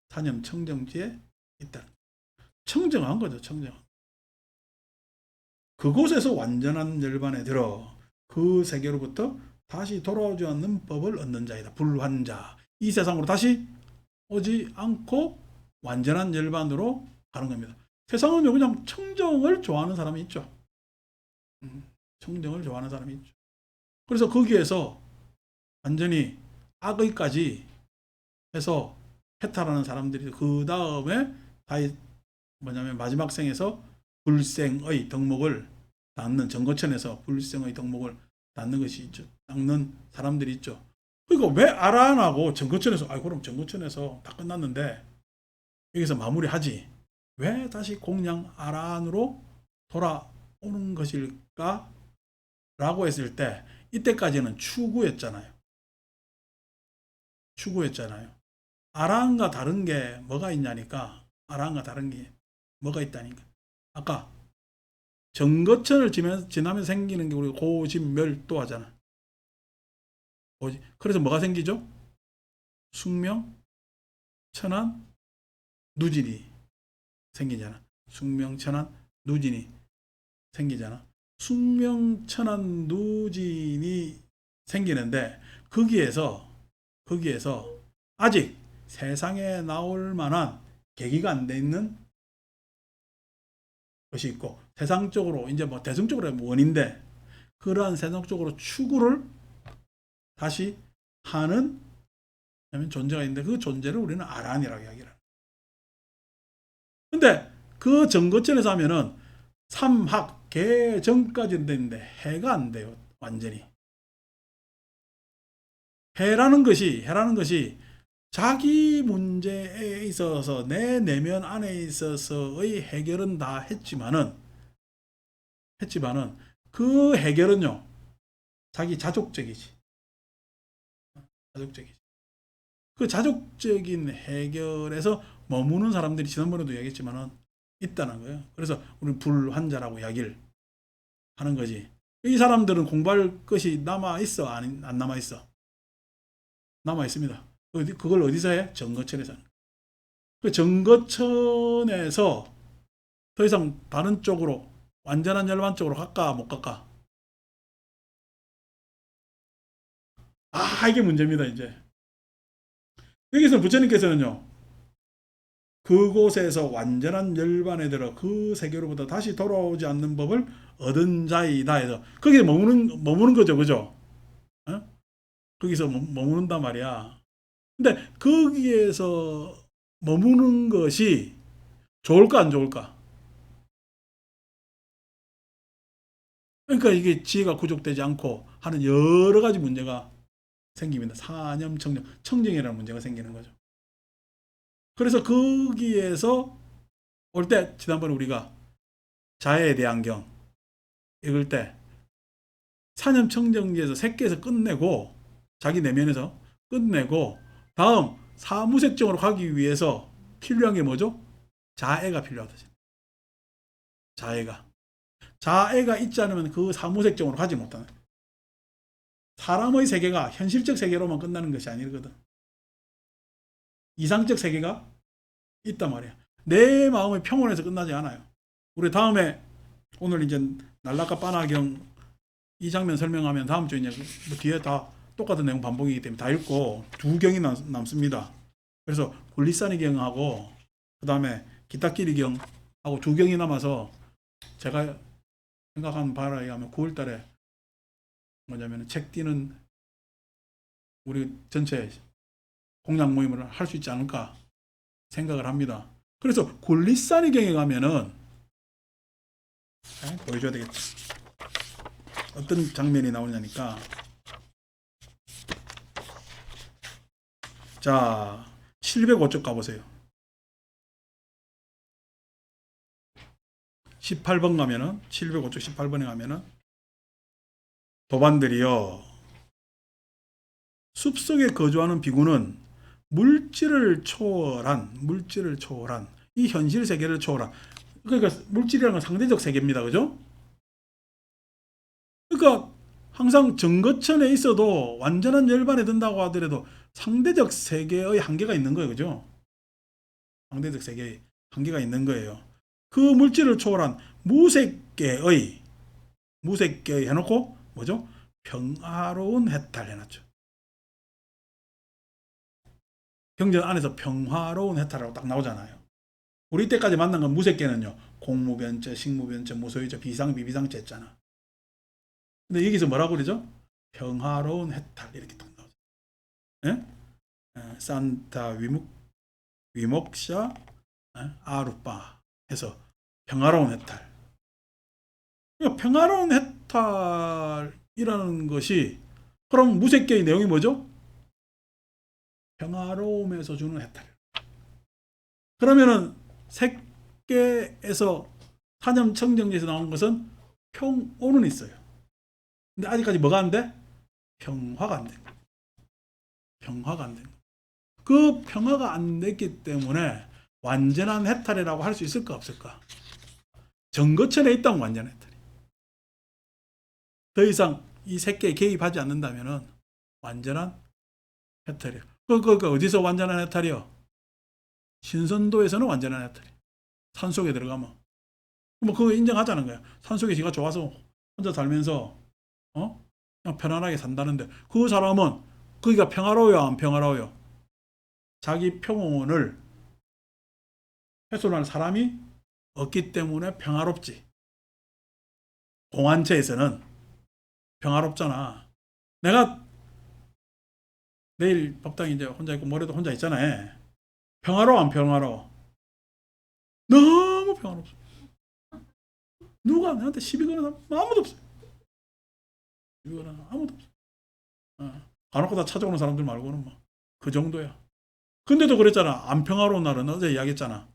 S1: 사념청정지에 있다는. 청정한 거죠. 청정. 그곳에서 완전한 열반에 들어 그 세계로부터 다시 돌아오지 않는 법을 얻는 자이다. 불환자. 이 세상으로 다시 오지 않고 완전한 열반으로 가는 겁니다. 세상은 그냥 청정을 좋아하는 사람이 있죠. 청정을 좋아하는 사람이 있죠. 그래서 거기에서 완전히 악의까지 해서 해탈하는 사람들이 그 다음에 뭐냐면 마지막 생에서 불생의 덕목을 닿는 정거천에서 불생의 덕목을 닿는 것이 있죠. 닿는 사람들이 있죠. 그러니까 왜 아란하고 정거천에서 그럼 정거천에서 다 끝났는데 여기서 마무리하지 왜 다시 공양 아란으로 돌아오는 것일까? 라고 했을 때 이때까지는 추구였잖아요. 추구였잖아요. 아라한과 다른 게 뭐가 있냐니까. 아라한과 다른 게 뭐가 있다니까. 아까 정거천을 지나면서 생기는 게 우리 고진멸도 하잖아. 그래서 뭐가 생기죠? 숙명, 천안, 누진이 생기잖아. 숙명, 천안, 누진이 생기잖아. 숙명, 천안, 누진이 생기는데 거기에서 아직 세상에 나올 만한 계기가 안 돼 있는 것이 있고, 세상적으로 이제 뭐 대승적으로 원인데 그러한 세상적으로 추구를 다시 하는 존재가 있는데 그 존재를 우리는 아란이라고 이야기를 합니다. 근데 그 정거천에서 하면은 삼학 개정까지 되는데 해가 안 돼요. 완전히. 해라는 것이 자기 문제에 있어서 내 내면 안에 있어서의 해결은 다 했지만은 그 해결은요, 자기 자족적이지. 자족적이지. 그 자족적인 해결에서 머무는 사람들이 지난번에도 얘기했지만은 있다는 거예요. 그래서 우리는 불환자라고 이야기를 하는 거지. 이 사람들은 공부할 것이 남아 있어, 안 남아 있어? 남아 있습니다. 그걸 어디서 해? 정거천에서. 그 정거천에서 더 이상 다른 쪽으로, 완전한 열반 쪽으로 갈까 못 갈까? 이게 문제입니다. 이제 여기서 부처님께서는요, 그곳에서 완전한 열반에 들어 그 세계로부터 다시 돌아오지 않는 법을 얻은 자이다 해서 거기에 머무는 거죠. 그죠? 어? 거기서 머무는단 말이야. 근데 거기에서 머무는 것이 좋을까 안 좋을까? 그러니까 이게 지혜가 구족되지 않고 하는 여러 가지 문제가 생깁니다. 사념, 청정, 청정이라는 문제가 생기는 거죠. 그래서 거기에서 올 때, 지난번에 우리가 자해에 대한 경 읽을 때 사념 청정기에서 새끼에서 끝내고, 자기 내면에서 끝내고, 다음 사무색정으로 가기 위해서 필요한 게 뭐죠? 자애가 필요하다. 자애가 있지 않으면 그 사무색정으로 가지 못하는. 사람의 세계가 현실적 세계로만 끝나는 것이 아니거든. 이상적 세계가 있단 말이야. 내 마음의 평온에서 끝나지 않아요. 우리 다음에, 오늘 이제 날라카 빠나경 이 장면 설명하면 다음 주에 이제 뭐 뒤에 다 똑같은 내용 반복이기 때문에 다 읽고 두 경이 남습니다. 그래서 굴리사니 경하고 그 다음에 기타끼리 경하고 두 경이 남아서 제가 생각하는 바라에 의하면 9월 달에 뭐냐면 책 띄는 우리 전체 공략 모임을 할 수 있지 않을까 생각을 합니다. 그래서 굴리사니 경에 가면은 보여줘야 되겠다. 어떤 장면이 나오냐니까. 자, 705쪽 가보세요. 18번 가면은, 705쪽 18번에 가면은, 도반들이요, 숲속에 거주하는 비구는 물질을 초월한, 이 현실 세계를 초월한, 그러니까 물질이라는 건 상대적 세계입니다. 그죠? 그러니까 항상 정거천에 있어도 완전한 열반에 든다고 하더라도 상대적 세계의 한계가 있는 거예요. 그죠? 상대적 세계의 한계가 있는 거예요. 그 물질을 초월한 무색계의 해놓고 뭐죠? 평화로운 해탈 해놨죠. 경전 안에서 평화로운 해탈이라고 딱 나오잖아요. 우리 때까지 만난 건 무색계는요, 공무변체, 식무변체, 무소유체, 비상, 비비상체 했잖아. 근데 여기서 뭐라고 그러죠? 평화로운 해탈 이렇게 딱 나오죠. 예? 산타 위목샤 아루빠 해서 평화로운 해탈. 그러니까 평화로운 해탈이라는 것이, 그럼 무색계의 내용이 뭐죠? 평화로움에서 주는 해탈. 그러면은 색계에서 사념 청정지에서 나온 것은 평온은 있어요. 근데 아직까지 뭐가 안 돼? 평화가 안 돼. 평화가 안 돼. 그 평화가 안 됐기 때문에 완전한 해탈이라고 할 수 있을까 없을까? 정거천에 있다면 완전한 해탈이. 더 이상 이 새끼에 개입하지 않는다면 완전한 해탈이요. 그 어디서 완전한 해탈이요? 신선도에서는 완전한 해탈이. 산속에 들어가면 뭐 그거 인정하자는 거야. 산속에 지가 좋아서 혼자 살면서 그냥 편안하게 산다는데 그 사람은 거기가 평화로워요, 안 평화로워요? 자기 평온을 훼손할 사람이 없기 때문에 평화롭지. 공안처에서는 평화롭잖아. 내가 내일 법당에 이제 혼자 있고 모레도 혼자 있잖아요. 평화로워, 안 평화로워? 너무 평화롭어. 누가 나한테 시비 거는 사람 아무도 없어요. 시비 거는 사람 아무도 없어. 간혹 다 찾아오는 사람들 말고는 뭐 그 정도야. 근데도 그랬잖아. 안 평화로운 날은 어제 이야기했잖아.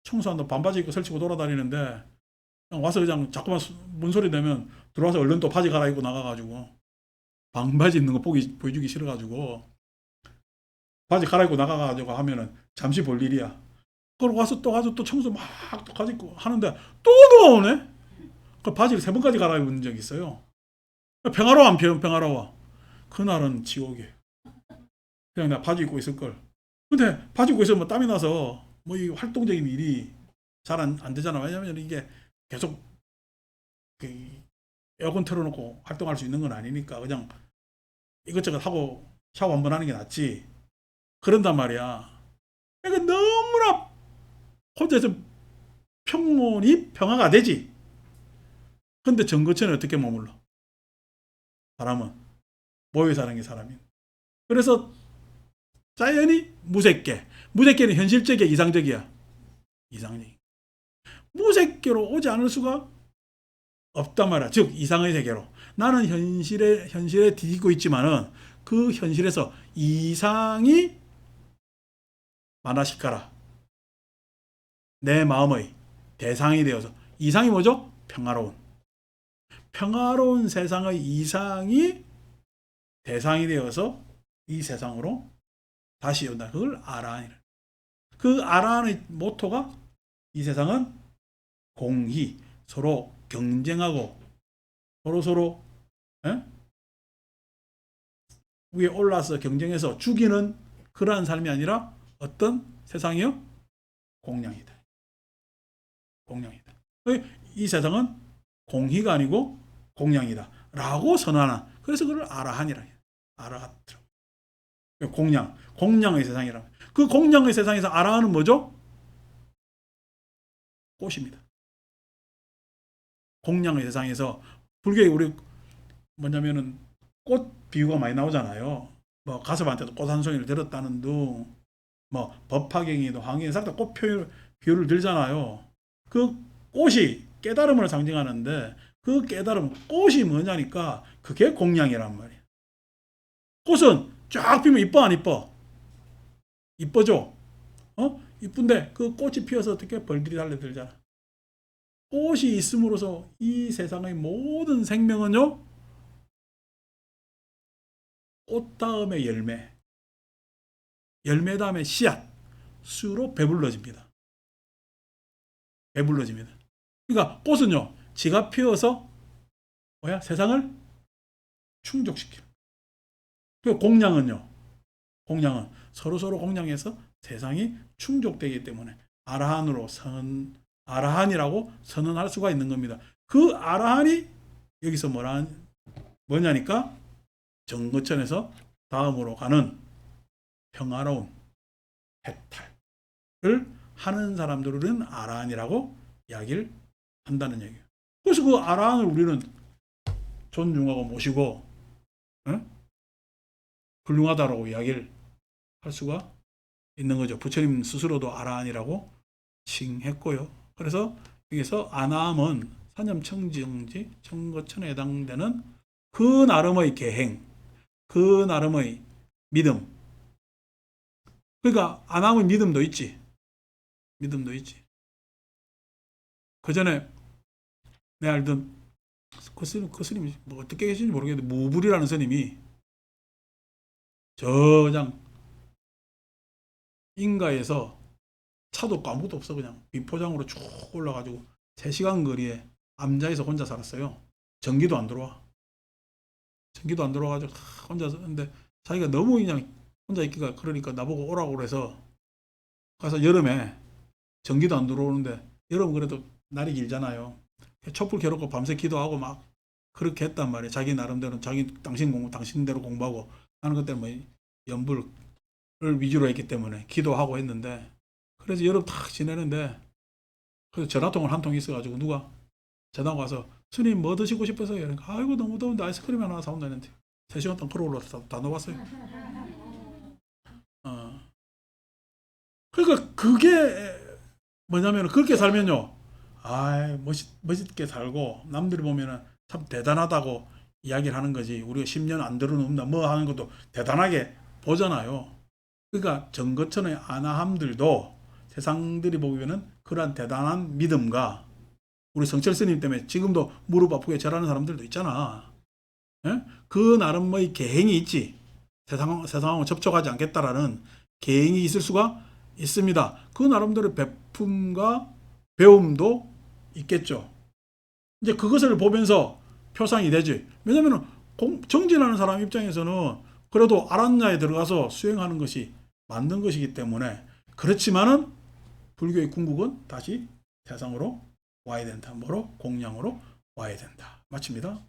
S1: 청소한다 반바지 입고 설치고 돌아다니는데 그냥 와서 그냥 자꾸만 문소리 내면 들어와서 얼른 또 바지 갈아입고 나가가지고 반바지 입는 거 보여주기 싫어가지고 바지 갈아입고 나가가지고 하면은 잠시 볼 일이야. 그걸 와서 또 가서 또 청소 막 또 가지고 하는데 또 들어오네. 그 바지를 3번까지 갈아입은 적이 있어요. 평화로워 안 평화로워? 그날은 지옥이에요. 그냥 나 바지 입고 있을 걸. 근데 바지 입고 있으면 땀이 나서 뭐 이 활동적인 일이 잘 안 되잖아. 왜냐면 이게 계속 그 에어컨 틀어놓고 활동할 수 있는 건 아니니까 그냥 이것저것 하고 샤워 한번 하는 게 낫지. 그런단 말이야. 그러니까 너무나 혼자서 평온이 평화가 되지. 근데 정거천에 어떻게 머물러? 사람은 모여 사는 게 사람이. 그래서 자연이 무색계. 무색계는 현실적이야, 이상적이야. 이상적이. 무색계로 오지 않을 수가 없단 말이야. 즉 이상의 세계로. 나는 현실에 뒤집고 있지만은 그 현실에서 이상이 만화시켜라. 내 마음의 대상이 되어서 이상이 뭐죠? 평화로운 세상의 이상이 대상이 되어서 이 세상으로 다시 온다. 그걸 아라한이라. 그 아라한의 모토가 이 세상은 공히 서로 경쟁하고 서로 에? 위에 올라서 경쟁해서 죽이는 그러한 삶이 아니라 어떤 세상이요? 공량이다. 공량이다. 이 세상은 공희가 아니고 공량이다. 라고 선언하는. 그래서 그걸 아라한이라 해요. 아라하트. 공량의 세상이라. 그 공량의 세상에서 아라한은 뭐죠? 꽃입니다. 공량의 세상에서 불교에 우리 뭐냐면은 꽃 비유가 많이 나오잖아요. 뭐 가섭한테도 꽃 한 송이를 들었다는 둥, 뭐 법화경에도 황경에 싹 다 꽃 비유를 들잖아요. 그 꽃이 깨달음을 상징하는데 그 깨달음 꽃이 뭐냐니까 그게 공량이란 말이야. 꽃은 쫙 피면 이뻐 안 이뻐? 이뻐죠? 이쁜데 그 꽃이 피어서 어떻게 벌들이 달려들잖아. 꽃이 있음으로써 이 세상의 모든 생명은요, 꽃 다음에 열매, 열매 다음에 씨앗, 수로 배불러집니다. 배불러집니다. 그러니까 꽃은요, 지가 피어서 뭐야? 세상을 충족시켜. 그 공량은요, 공량은 서로 공량해서 세상이 충족되기 때문에 아라한이라고 선언할 수가 있는 겁니다. 그 아라한이 여기서 뭐냐니까 정거천에서 다음으로 가는 평화로운 해탈을 하는 사람들은 아라한이라고 이야기를 한다는 얘기예요. 그래서 그 아라한을 우리는 존중하고 모시고 훌륭하다라고 이야기를 할 수가 있는 거죠. 부처님 스스로도 아라한이라고 칭했고요. 그래서 여기서 아나함은 사념청정지 청거천에 해당되는 그 나름의 계행, 그 나름의 믿음. 그러니까 아나함의 믿음도 있지. 믿음도 있지. 그 전에 내가 알던 그 스님이 뭐 어떻게 계신지 모르겠는데 무불이라는 스님이 저장 인가에서 차도 없고 아무것도 없어. 그냥 비포장으로 쭉 올라가지고 3시간 거리에 암자에서 혼자 살았어요. 전기도 안 들어와. 전기도 안 들어와가지고 혼자서. 근데 자기가 너무 그냥 혼자 있기가 그러니까 나보고 오라고 그래서 가서 여름에 전기도 안 들어오는데 여름 그래도 날이 길잖아요. 촛불 켜놓고 밤새 기도하고 막 그렇게 했단 말이에요. 자기 나름대로 자기 당신대로 공부하고 나는 그때 뭐 연불을 위주로 했기 때문에 기도하고 했는데 그래서 여름 탁 지내는데 그래서 전화통을 한 통 있어가지고 누가 전화 와서 스님 뭐 드시고 싶어서요? 그러니까 아이고 너무 더운데 아이스크림 하나 사온다 했는데 3시간 동안 걸어올라서 다 넣어봤어요. 어. 그러니까 그게 뭐냐면 그렇게 살면요. 아이 멋있게 살고 남들이 보면은 참 대단하다고 이야기를 하는 거지. 우리가 10년 안 들어놓는다 뭐 하는 것도 대단하게 보잖아요. 그러니까 정거천의 아나함들도 세상들이 보기에는 그러한 대단한 믿음과 우리 성철 스님 때문에 지금도 무릎 아프게 절하는 사람들도 있잖아. 예? 그 나름의 계행이 있지. 세상하고 접촉하지 않겠다라는 계행이 있을 수가 있습니다. 그 나름대로 베품과 배움도 있겠죠. 이제 그것을 보면서 표상이 되지. 왜냐하면 정진하는 사람 입장에서는 그래도 아란야에 들어가서 수행하는 것이 맞는 것이기 때문에 그렇지만은 불교의 궁극은 다시 세상으로 와야 된다. 뭐로? 공양으로 와야 된다. 마칩니다.